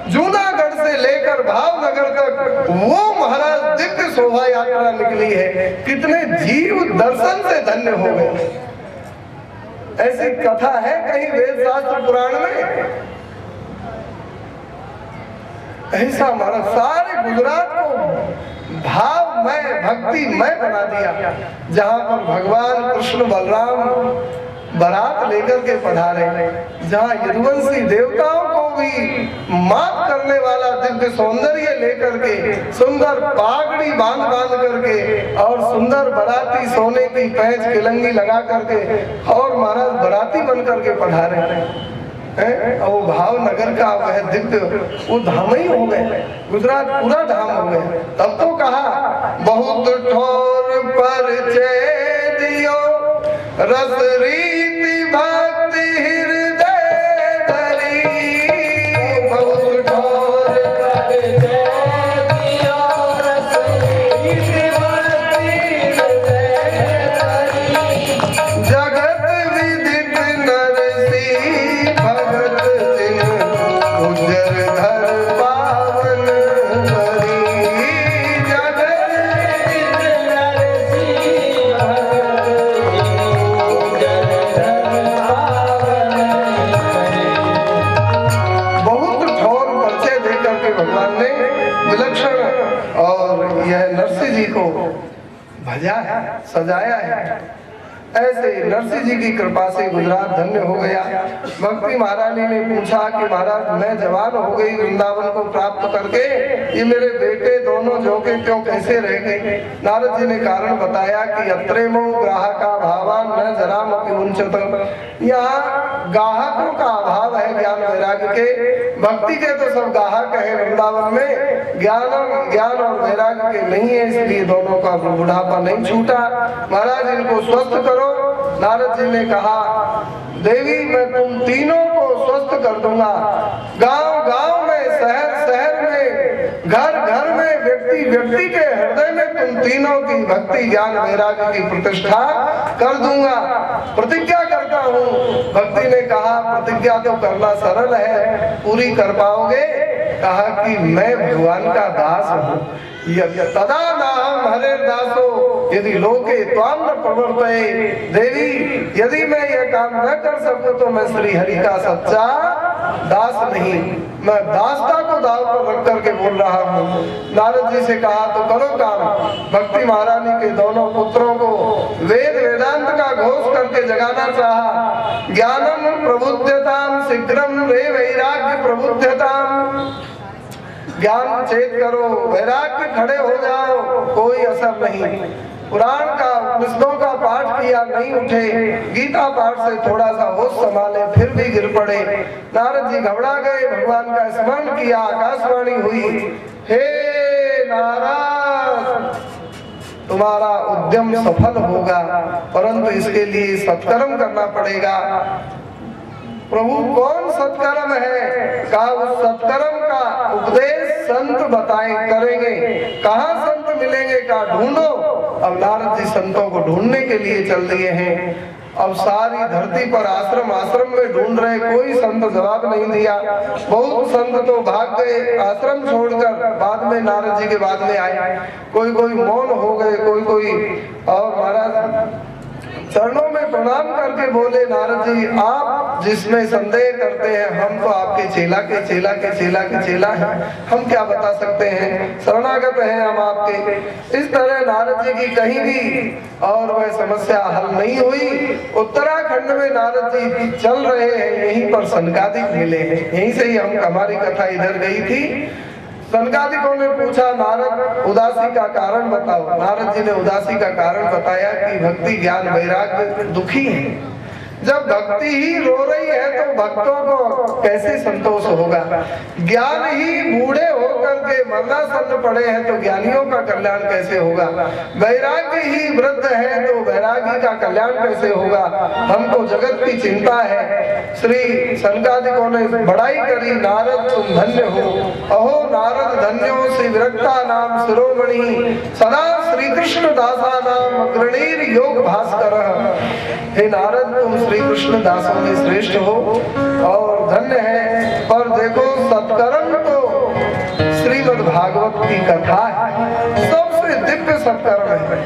जूनागढ़ से लेकर भावनगर तक वो महाराज दिव्य शोभा यात्रा निकली है। कितने जीव दर्शन से धन्य हो गए। ऐसी कथा है कहीं वेद शास्त्र पुराण में? ऐसा महाराज सारे गुजरात को भावमय भक्तिमय बना दिया। जहां पर भगवान कृष्ण बलराम बारात लेकर के पधारे, जहाँ यदुवंशी देवताओं को भी मात करने वाला दिव्य सौंदर्य लेकर के, सुंदर पागड़ी बांध करके और सुंदर बराती सोने की पैंच किलंगी लगा करके और महाराज बराती बन करके पधारे हैं। और वो भावनगर का वह दिव्य वो धाम ही हो गए, गुजरात पूरा धाम हो गए। तब तो कहा बहुत ठोर परिचय दियो, रस रीति भक्ति हृदय धरी, बहुत ठोर परिचय दियो, रस रीति भक्ति हृदय धरी, जगत विदित नरसिंह भगत जिन गुजर धर पावन हरि, जगत विदित नरसिंह भगवान ने विलक्षण और यह नरसिंह जी को भजा है, सजाया है। ऐसे नरसिंह जी की कृपा से गुजरात धन्य हो गया। भक्ति महारानी ने पूछा कि महाराज मैं जवान हो गई वृंदावन को प्राप्त करके, ये मेरे बेटे दोनों जो के त्यों कैसे रह गए? नारद जी ने कारण बताया कि अत्रेमो ग्राहका भावान न जरामपि उञ्चत। यहाँ गाहकों का अभाव है ज्ञान वैराग्य के। भक्ति के तो सब गाहक है वृंदावन में, ज्ञान और वैराग्य के नहीं है, इसलिए दोनों का बुढ़ापा नहीं छूटा। महाराज इनको स्वस्थ करो। नारद जी ने कहा देवी मैं तुम तीनों को स्वस्थ कर दूंगा। गांव गांव में, शहर शहर में, घर घर में, व्यक्ति व्यक्ति के हृदय में तुम तीनों की भक्ति ज्ञान वैराग्य की प्रतिष्ठा कर दूंगा, प्रतिज्ञा करता हूँ। भक्ति ने कहा प्रतिज्ञा तो करना सरल है, पूरी कर पाओगे? कहा कि मैं भगवान का दास हूँ। तदा नाहं हरेर्दासो यदि लोके त्वां न प्रवर्तये। देवी यदि मैं यह काम न कर सकूं तो मैं श्री हरि का सच्चा दास नहीं, मैं दासता को दाव पर रख करके बोल रहा हूँ। नारद जी से कहा तो करो काम। भक्ति महारानी के दोनों पुत्रों को वेद वेदांत का घोष करके जगाना चाहा। ज्ञानम प्रबुद्धताम शीघ्रम रे वैराग्य प्रबुद्धताम। ज्ञान चेत करो, वैराग्य खड़े हो जाओ, कोई असर नहीं। पुराण का उपनिषदों का पाठ किया नहीं उठे, गीता पाठ से थोड़ा सा होश संभाले फिर भी गिर पड़े। नारद जी घबरा गए, भगवान का स्मरण किया, आकाशवाणी हुई, हे नारद तुम्हारा उद्यम सफल होगा, परंतु इसके लिए सत्कर्म करना पड़ेगा। प्रभु कौन सत्कर्म है? कहा उस सत्कर्म का उपदेश संत बताए करेंगे। कहाँ संत मिलेंगे? कहा ढूंढो। अब नारद जी संतों को ढूंढने के लिए चल दिए हैं। अब सारी धरती पर आश्रम आश्रम में ढूंढ रहे, कोई संत जवाब नहीं दिया। बहुत संत तो भाग गए आश्रम छोड़कर, बाद में नारद जी के बाद में आए। कोई कोई मौन हो गए, कोई कोई और महाराज चरणों में प्रणाम करके बोले नारद जी आप जिसमें संदेह करते हैं, हम तो आपके चेला के चेला के चेला के चेला हैं, हम क्या बता सकते हैं, शरणागत हैं हम आपके। इस तरह नारद जी की कहीं भी और वह समस्या हल नहीं हुई। उत्तराखंड में नारद जी चल रहे हैं, यहीं पर सनकादिक मिले हैं, यहीं से ही हमारी कथा इधर गई थी। सनकादिकों ने पूछा नारद उदासी का कारण बताओ। नारद जी ने उदासी का कारण बताया कि भक्ति ज्ञान वैराग्य दुखी है। जब भक्ति ही रो रही है तो भक्तों को कैसे संतोष होगा? ज्ञान ही बूढ़े होकर के मरणासन्न पड़े हैं तो ज्ञानियों का कल्याण कैसे होगा? वैराग्य ही वृद्ध है तो वैरागी का कल्याण कैसे होगा? हमको जगत की चिंता है। श्री सनकादिकों ने बड़ाई करी, नारद तुम धन्य हो। अहो नारद धन्यो श्री विरक्ता नाम शिरोमणि सदा श्री कृष्ण दासा नाम अग्रणीर योग भास्कर। हे नारद तुम श्री कृष्ण दासों में श्रेष्ठ हो और धन्य है। पर देखो सत्कर्म तो श्रीमद् भागवत की कथा है, सबसे दिव्य सत्कर्म है।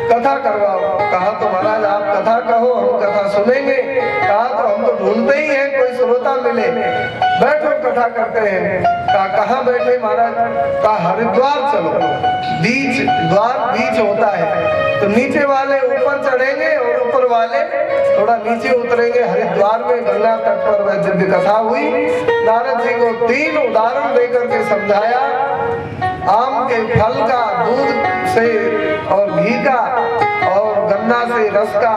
कथा करवाओ। कहा तो महाराज आप कथा कहो, हम कथा सुनेंगे। कहा तो हम तो ढूंढते ही हैं कोई श्रोता मिले, बैठो कथा करते हैं। कहा कहाँ बैठे महाराज? कहा हरिद्वार चलो, बीच द्वार बीच होता है, तो नीचे वाले ऊपर चढ़ेंगे और ऊपर वाले थोड़ा नीचे उतरेंगे। हरिद्वार में गंगा तट पर वह दिव्य कथा हुई। नारद जी को 3 उदाहरण देकर के समझाया, आम के फल का, दूध से और घी का और गन्ना से रस का,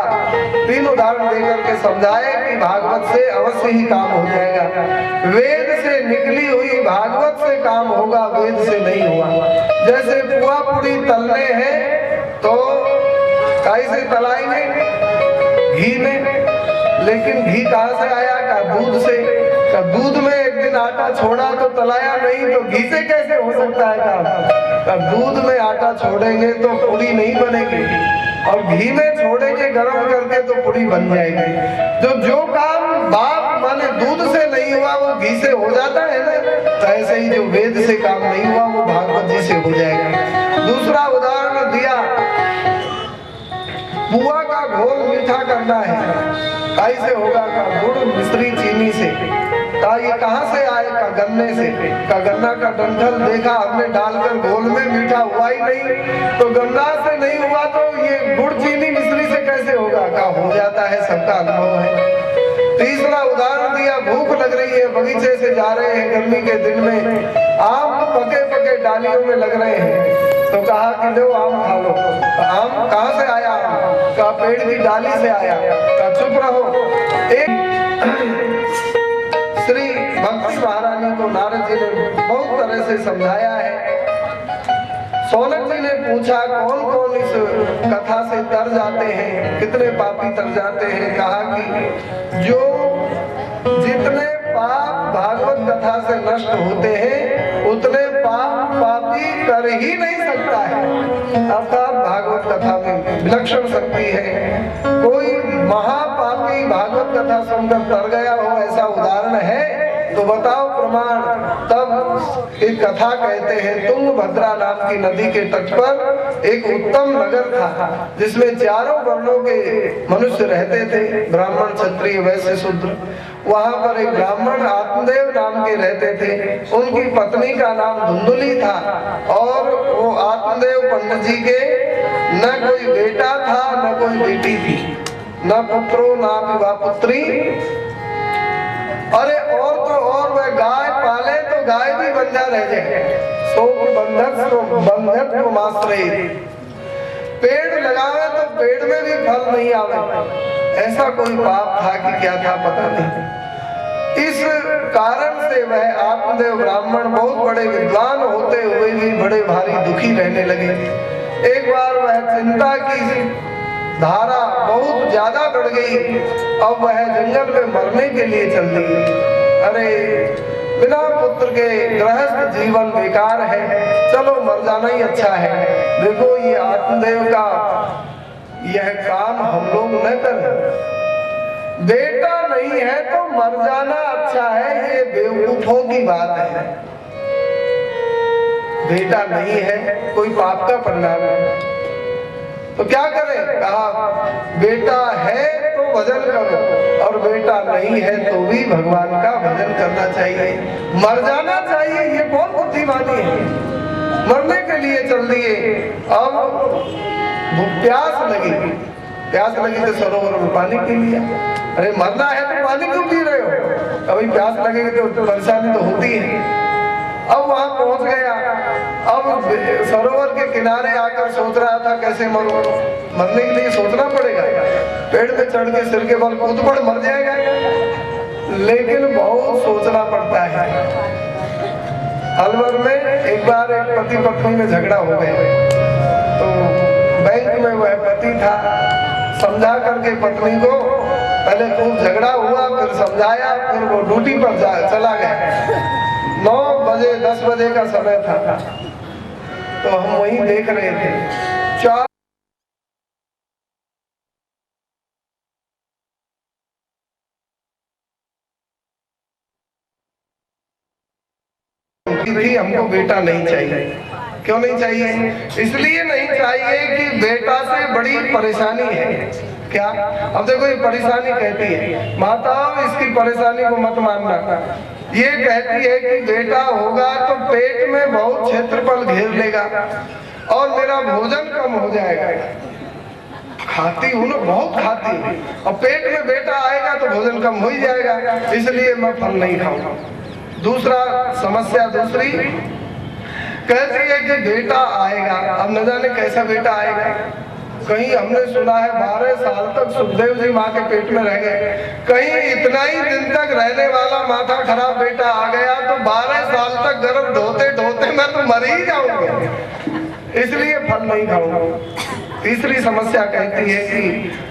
3 उदाहरण देकर के समझाए कि भागवत से अवश्य ही काम हो जाएगा। वेद से निकली हुई भागवत से काम होगा, वेद से नहीं हुआ। जैसे पुआ पूरी तलने हैं तो कैसे तलाएंगे? घी में। लेकिन घी कहाँ से आया? का दूध से। का दूध में एक दिन आटा छोड़ा तो तलाया नहीं, तो घी से कैसे हो सकता है काम? का दूध में आटा छोड़ेंगे तो पूरी नहीं बनेगी, और घी में छोड़ेंगे गरम करके तो पूरी बन जाएगी। जो काम बाप माने दूध से नहीं हुआ वो घी से हो जाता है ना, तो ऐसे ही जो वेद से काम नहीं हुआ वो भागवत जी से हो जाएगा। दूसरा उदाहरण दिया, पुआ का घोल मीठा करना है, कैसे होगा? का गुड़ मिश्री चीनी से। का ये कहाँ से आए? का गन्ने से। का गन्ना का डंठल देखा हमने डालकर घोल में, मीठा हुआ ही नहीं, तो गन्ना से नहीं हुआ तो ये गुड़ चीनी मिश्री से कैसे आपका अनुभव है। तीसरा उदाहरण दिया, भूख लग रही है, बगीचे से जा रहे हैं गर्मी के दिन में, आम पके पके डालियों में लग रहे हैं, तो कहा कि लो आम खा लो। आम कहाँ से आया? आम कहा पेड़ की डाली से आया। कहा चुप रहो। एक श्री भक्ति महारानी को नारद जी ने बहुत तरह से समझाया है। सौनक जी ने पूछा कौन कौन इस कथा से तर जाते हैं, कितने पापी तर जाते हैं? कहा कि जो जितने पाप भागवत कथा से नष्ट होते हैं उतने पाप पापी कर ही नहीं सकता है। अर्थात भागवत कथा में विलक्षण शक्ति है। कोई महापापी भागवत कथा सुनकर तर गया हो, ऐसा उदाहरण है तो बताओ प्रमाण। तब एक कथा कहते हैं, तुंगभद्रा नाम की नदी के तट पर एक उत्तम नगर था जिसमें चारों वर्णों के मनुष्य रहते थे, ब्राह्मण क्षत्रिय वैश्य शूद्र। वहां पर एक ब्राह्मण आत्मदेव नाम के रहते थे, उनकी पत्नी का नाम धुंधुली था और वो आत्मदेव पंडित जी के न कोई बेटा था न कोई बेटी थी, न पुत्रो न विवाह पुत्री। अरे और तो और वह गाय पाले तो गाय भी बंधा रह जाए। बंधक मास्त्रे, पेड़ लगावे तो पेड़ में भी फल नहीं आवे। ऐसा कोई पाप था कि क्या था पता नहीं। इस कारण से वह आत्मदेव ब्राह्मण बहुत बड़े विद्वान होते हुए भी बड़े भारी दुखी रहने लगे। एक बार वह चिंता की धारा बहुत ज्यादा बढ़ गई। अब वह जंगल में मरने के लिए चल दी। अरे बिना पुत्र के गृहस्थ जीवन बेकार है, चलो मर जाना ही अच्छा है। देखो ये आत्मदेव का यह काम हम लोग न करें। बेटा नहीं है तो मर जाना अच्छा है, ये बेवकूफों की बात है। बेटा नहीं है कोई पाप का परिणाम है तो क्या करें? कहा बेटा है तो भजन करो और बेटा नहीं है तो भी भगवान का भजन करना चाहिए, मर जाना चाहिए। ये कौन बुद्धिमानी है? मरने के लिए चल दिए। अब प्यास लगी तो सरोवर में पानी पी लिया। अरे मरना है तो पानी क्यों पी रहे हो? अभी प्यास लगेगी तो परेशानी तो होती है। अब वहां पहुंच गया। अब सरोवर के किनारे आकर सोच रहा था कैसे मरूं। मरने के लिए सोचना पड़ेगा, पेड़ पे चढ़ के सिर के बल कूद पड़ मर जाएगा, लेकिन बहुत सोचना पड़ता है। अलवर में एक बार एक पति पत्नी में झगड़ा हो गया तो बैंक में वह पति था, समझा करके पत्नी को पहले खूब झगड़ा हुआ, फिर समझाया, फिर वो ड्यूटी पर चला गया। 9 बजे 10 बजे का समय था तो हम वहीं देख रहे थे। 4 हमको बेटा नहीं चाहिए। क्यों नहीं चाहिए? इसलिए नहीं चाहिए कि बेटा से बड़ी परेशानी है। क्या? अब देखो ये परेशानी कहती है, माताओं इसकी परेशानी को मत मानना। ये कहती है कि बेटा होगा तो पेट में बहुत क्षेत्रफल घेर लेगा और मेरा भोजन कम हो जाएगा। खाती हूँ ना, बहुत खाती हूँ, और पेट में बेटा आएगा तो भोजन कम हो ही जाएगा, इसलिए मैं फल नहीं खाऊंगा। दूसरा समस्या दूसरी कहती है कि बेटा आएगा, अब न जाने कैसा बेटा आएगा। कहीं हमने सुना है 12 साल तक सुखदेव जी माँ के पेट में रह गए, कहीं इतना ही दिन तक रहने वाला माथा खराब बेटा आ गया तो 12 साल तक गर्भ ढोते ढोते मैं तो मर ही जाऊंगा, इसलिए फल नहीं खाऊंगा। तीसरी समस्या कहती है कि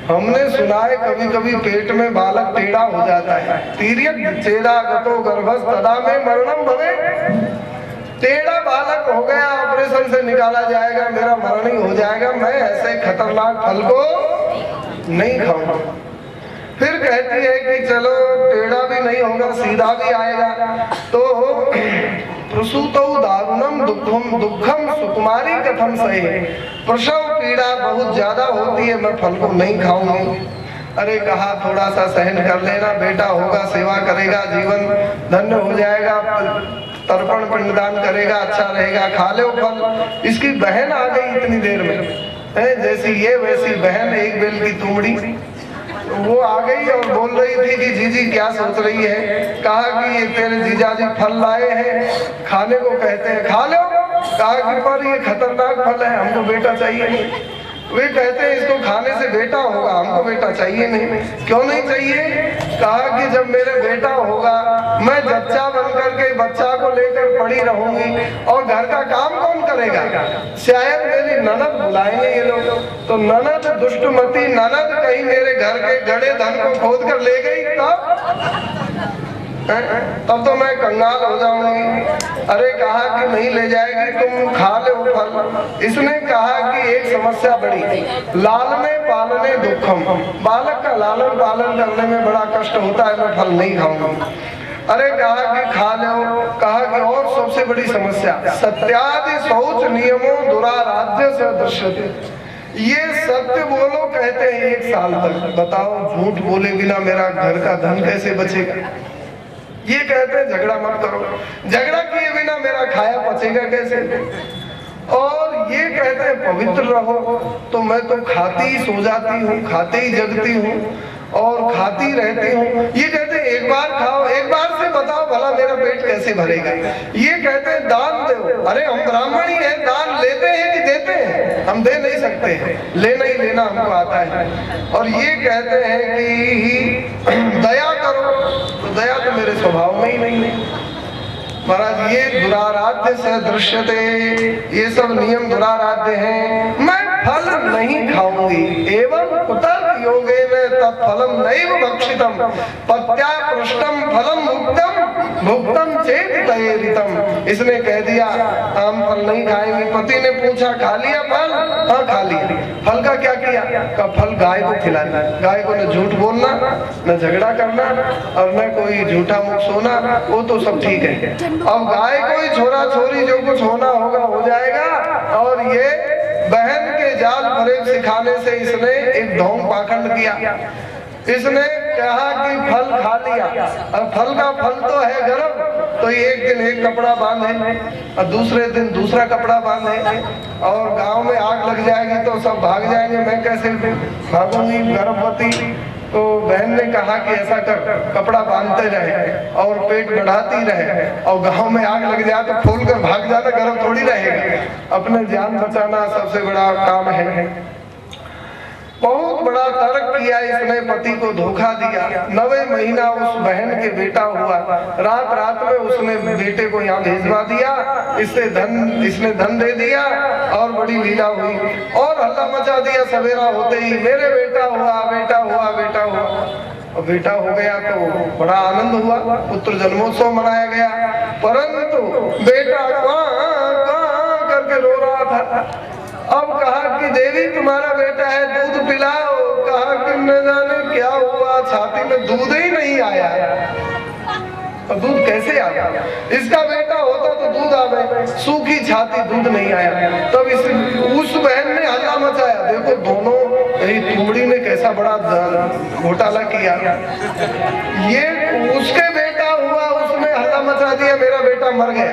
हमने सुना है कभी कभी पेट में बालक टेढ़ा हो जाता है। तीर्यक चेदा गतो गर्भस तदा में मरणम भवे। टेढ़ा बालक हो गया, ऑपरेशन से निकाला जाएगा, मेरा मरण ही हो जाएगा, मैं ऐसे खतरनाक फल को नहीं खाऊंगा। फिर कहती है कि चलो टेढ़ा भी नहीं होगा, सीधा भी आएगा, तो प्रसूतौ दारुणम दुखम सुकुमारी कथम सहे। प्रसव पीड़ा बहुत ज्यादा होती है, मैं फल को नहीं खाऊंगी। अरे कहा थोड़ा सा सहन कर लेना, बेटा होगा, सेवा करेगा, जीवन धन्य हो जाएगा, तर्पण पिंडदान करेगा, अच्छा रहेगा, खा लो फल। इसकी बहन आ गई इतनी देर में है, जैसी ये वैसी बहन, एक बेल की तुमड़ी। वो आ गई और बोल रही थी कि जीजी क्या सोच रही है। कहा कि ये तेरे जीजाजी फल लाए हैं, खाने को कहते हैं, खा लो। कहा कि पर ये खतरनाक फल है, हमको बेटा चाहिए नहीं। वे कहते हैं इसको खाने से बेटा होगा, हमको बेटा चाहिए नहीं। क्यों नहीं चाहिए? कहा कि जब मेरे बेटा होगा मैं जच्चा बन करके बच्चा को लेकर पड़ी रहूंगी और घर का काम कौन करेगा? शायद मेरी ननद बुलाएंगे ये लोग, तो ननद दुष्टमती ननद कहीं मेरे घर के गड़े धन को खोद कर ले गई तब तो मैं कंगाल हो जाऊंगी। अरे कहा कि नहीं ले जाएगी, तुम खा लो फल। इसने कहा कि एक समस्या बड़ी, लालने पालने दुखम, बालक का लालन पालन करने में बड़ा कष्ट होता है, मैं फल नहीं खाऊंगा। अरे कहा कि खा लो। कहा कि और सबसे बड़ी समस्या, सत्यादि शौच नियमों दुराराध्य से दृश्यते, ये सत्य बोलो कहते हैं 1 साल तक। बताओ झूठ बोले बिना मेरा घर का धन कैसे बचेगा? ये कहते हैं झगड़ा मत करो, झगड़ा किए बिना मेरा खाया पचेगा कैसे? और ये कहते हैं पवित्र रहो, तो मैं तो खाती ही सो जाती हूँ, खाते ही जगती हूँ और खाती रहती हूँ। ये कहते हैं एक बार खाओ, एक बार से बताओ भला मेरा पेट कैसे भरेगा? ये कहते हैं दान दो। अरे हम ब्राह्मण ही हैं, दान लेते हैं कि देते हैं? हम दे नहीं सकते हैं, लेना ही लेना हमको आता है। और ये कहते हैं कि दया करो, तो दया तो मेरे स्वभाव में ही नहीं है। महाराज ये दुराराध्य से दृश्यते, ये सब नियम दुराराध्य हैं। मैं फल नहीं खाऊंगी। एवं कुतर्क योगेन तत्फलम नैव भक्षितम पत्या पृष्टम फलम मुक्तम भुक्तम चेत तयेरितम। इसने कह दिया हम फल नहीं खाएंगे। पति ने पूछा खा लिया फल? हाँ खा लिया। फल का क्या किया? का फल गाय को खिलाना। गाय को न झूठ बोलना, न झगड़ा करना और न कोई झूठा मुख सोना, वो तो सब ठीक है। अब गाय को ही छोरा छोरी जो कुछ होना होगा हो जाएगा। और ये बहन के जाल फरेब सिखाने से इसने एक ढोंग पाखंड किया। इसने कहा कि फल खा लिया, अब फल का फल तो है गर्म, तो एक दिन एक कपड़ा बांधे और दूसरे दिन दूसरा कपड़ा बांधे और गांव में आग लग जाएगी तो सब भाग जाएंगे, मैं कैसे भागूंगी गर्भवती? तो बहन ने कहा कि ऐसा कर, कपड़ा बांधते रहे और पेट बढ़ाती रहे और गांव में आग लग जाए तो खोल कर भाग जाना, गर्भ थोड़ी रहेगा। अपने जान बचाना सबसे बड़ा काम है। बहुत बड़ा तर्क किया इसने, पति को धोखा दिया। 9वें महीना उस बहन के बेटा हुआ। रात रात में उसने बेटे को यहाँ भेजवा दिया। इसने धन दे दिया और बड़ी लीला हुई और हल्ला मचा दिया। सवेरा होते ही मेरे बेटा हुआ, बेटा हुआ, बेटा हुआ। और बेटा हो गया तो बड़ा आनंद हुआ, पुत्र जन्मोत्सव मनाया गया। परंतु बेटा क्वां करके रो रहा था। अब कहा कि देवी तुम्हारा बेटा है, दूध पिलाओ। कहा कि न जाने क्या हुआ, छाती में दूध ही नहीं आया। और दूध कैसे आया? इसका बेटा होता तो दूध आ गए, सूखी छाती, दूध नहीं आया। तब उस बहन ने हल्ला मचाया। देखो दोनों तुमड़ी ने कैसा बड़ा घोटाला किया। ये उसके बेटा हुआ, उसने हल्ला मचा दिया मेरा बेटा मर गया,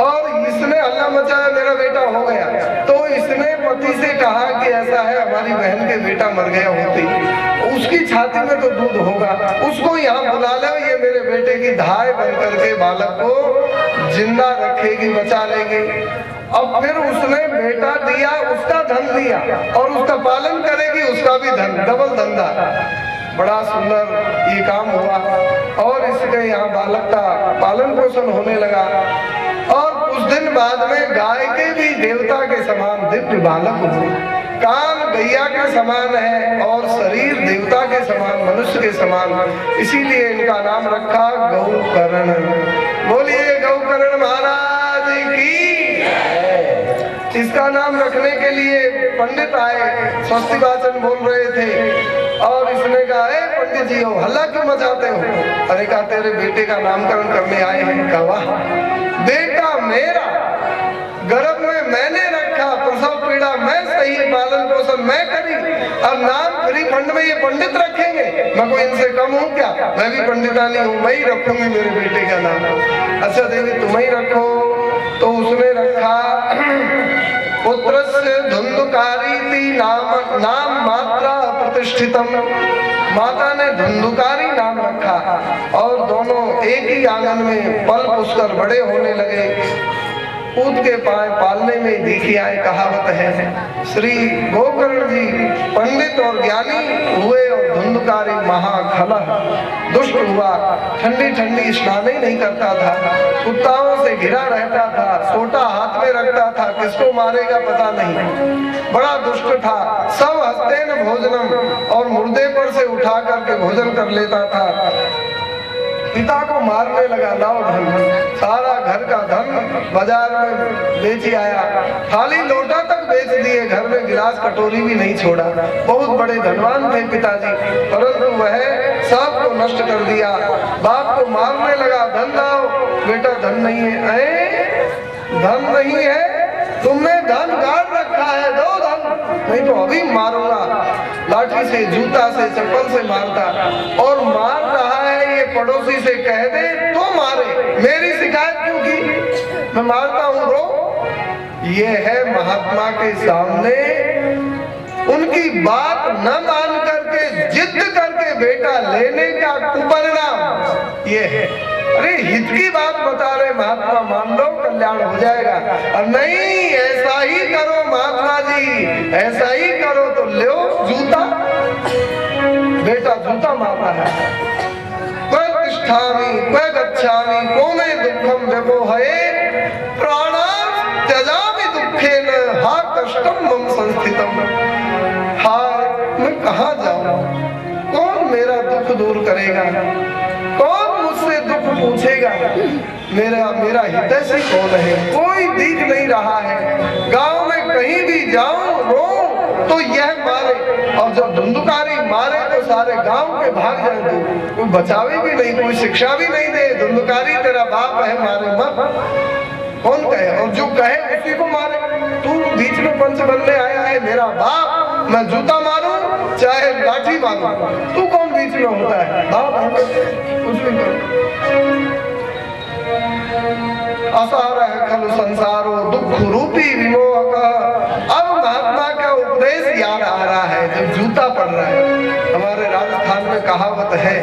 और इसने हल्ला मचाया मेरा बेटा हो गया। तो इसने पति से कहा कि ऐसा है हमारी बहन के बेटा मर गया होती, उसकी छाती में तो दूध होगा, उसको यहाँ बुला लो, ये मेरे बेटे की धाय बन करके बालक को जिंदा रखेगी, बचा लेगी। अब फिर उसने बेटा दिया, उसका धन दिया और उसका पालन करेगी, उसका भी धन, डबल धंधा। बड़ा सुंदर ये काम हुआ और इसके यहाँ बालक का पालन पोषण होने लगा। और कुछ दिन बाद में गाय के भी देवता के समान दिव्य बालक हुए। कान गैया के समान है और शरीर देवता के समान, मनुष्य के समान। इसीलिए इनका नाम रखा गौकर्ण। बोलिए गौकर्ण महाराज की। इसका नाम रखने के लिए पंडित आए, स्वस्ति वाचन बोल रहे थे और इसने कहा पंडित जी हो हल्ला क्यों मचाते हो? अरे कहा तेरे बेटे का नामकरण करने आए हैं। कहा वाह, बेटा मेरा गर्भ में मैंने रखा, प्रसव पीड़ा मैं सही, पालन पोषण मैं करी और नाम फ्री फंड में ये पंडित रखेंगे? मैं कोई इनसे कम हूँ क्या? मैं भी पंडितानी हूँ, मैं ही रखूंगी मेरे बेटे का नाम। अच्छा देवी तुम ही रखो। तो उसने रखा पुत्रस्य धुंधुकारी नाम मात्रा प्रतिष्ठितम। माता ने धुंधुकारी नाम रखा और दोनों एक ही आंगन में पल पुष्कर बड़े होने लगे। ऊँट के पाए पालने में देखी आए कहावत है। श्री गोकर्ण जी पंडित और ज्ञानी हुए और धुंधकारी महाखलह दुष्ट हुआ। ठंडी ठंडी स्नान ही नहीं करता था, कुत्ताओं से घिरा रहता था, सोटा हाथ में रखता था, किसको मारेगा पता नहीं, बड़ा दुष्ट था। सब हस्ते न भोजनम, और मुर्दे पर से उठा करके भोजन कर लेता था। पिता को मारने लगा, लाओ धन, सारा घर का धन बाजार में बेच आया, थाली लोटा तक बेच दिए, घर में गिलास कटोरी भी नहीं छोड़ा। बहुत बड़े धनवान थे पिताजी, परंतु वह सब को नष्ट कर दिया। बाप को मारने लगा, धन लाओ, बेटा धन नहीं है, धन नहीं है, तुमने धन गाड़ रखा है, दो धन, नहीं तो अभी मारूंगा। लाठी से, जूता से, चप्पल से मारता, और मार रहा है ये पड़ोसी से कह दे तो मारे, मेरी शिकायत क्यों की, मैं मारता हूँ, रो। ये है महात्मा के सामने उनकी बात न मान करके जिद करके बेटा लेने का कुपरिणाम ये है। अरे हित की बात बता रहे महात्मा, मान लो कल्याण हो जाएगा, और नहीं ऐसा ही करो महात्मा जी, ऐसा ही करो तो लो जूता। बेटा जूता मारता है, क्व तिष्ठामि क्व गच्छामि को मे दुःखम व्यपोहये प्राणान् त्यजामि दुःखेन हा कष्टम मम संस्थितम। हाय मैं कहाँ जाऊं, कौन मेरा दुख दूर करेगा, कौन मुझसे दुख पूछेगा, मेरा हितैषी कौन है, कोई दिख नहीं रहा है। गांव में कहीं भी जाऊं रो तो यह मारे, और जब धुंधुकारी मारे तो सारे गांव के भाग जाए, तो कोई बचावे भी नहीं, कोई शिक्षा भी नहीं दे, धुंधुकारी तेरा बाप है मारे मत, कौन कहे, और जो कहे उसी को मारे। तू बीच में पंच बनने आया है, मेरा बाप, मैं जूता मारूं चाहे लाठी मारूं, तू कौन बीच में होता है, बाप कुछ भी करो। असार है खलु संसारो दुख रूपी विमोह का। अब महात्मा का उपदेश याद आ रहा है जब जूता पड़ रहा है। हमारे राजस्थान में कहावत है,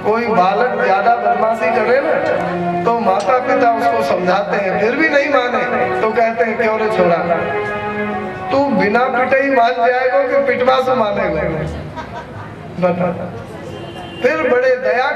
कोई बालक ज्यादा बदमाशी करे ना तो माता पिता उसको समझाते हैं, फिर भी नहीं माने तो कहते हैं क्यों रे छोड़ा, तू बिना पिटे ही मान जाएगा कि पिटवा से मानेगा। फिर बड़े दया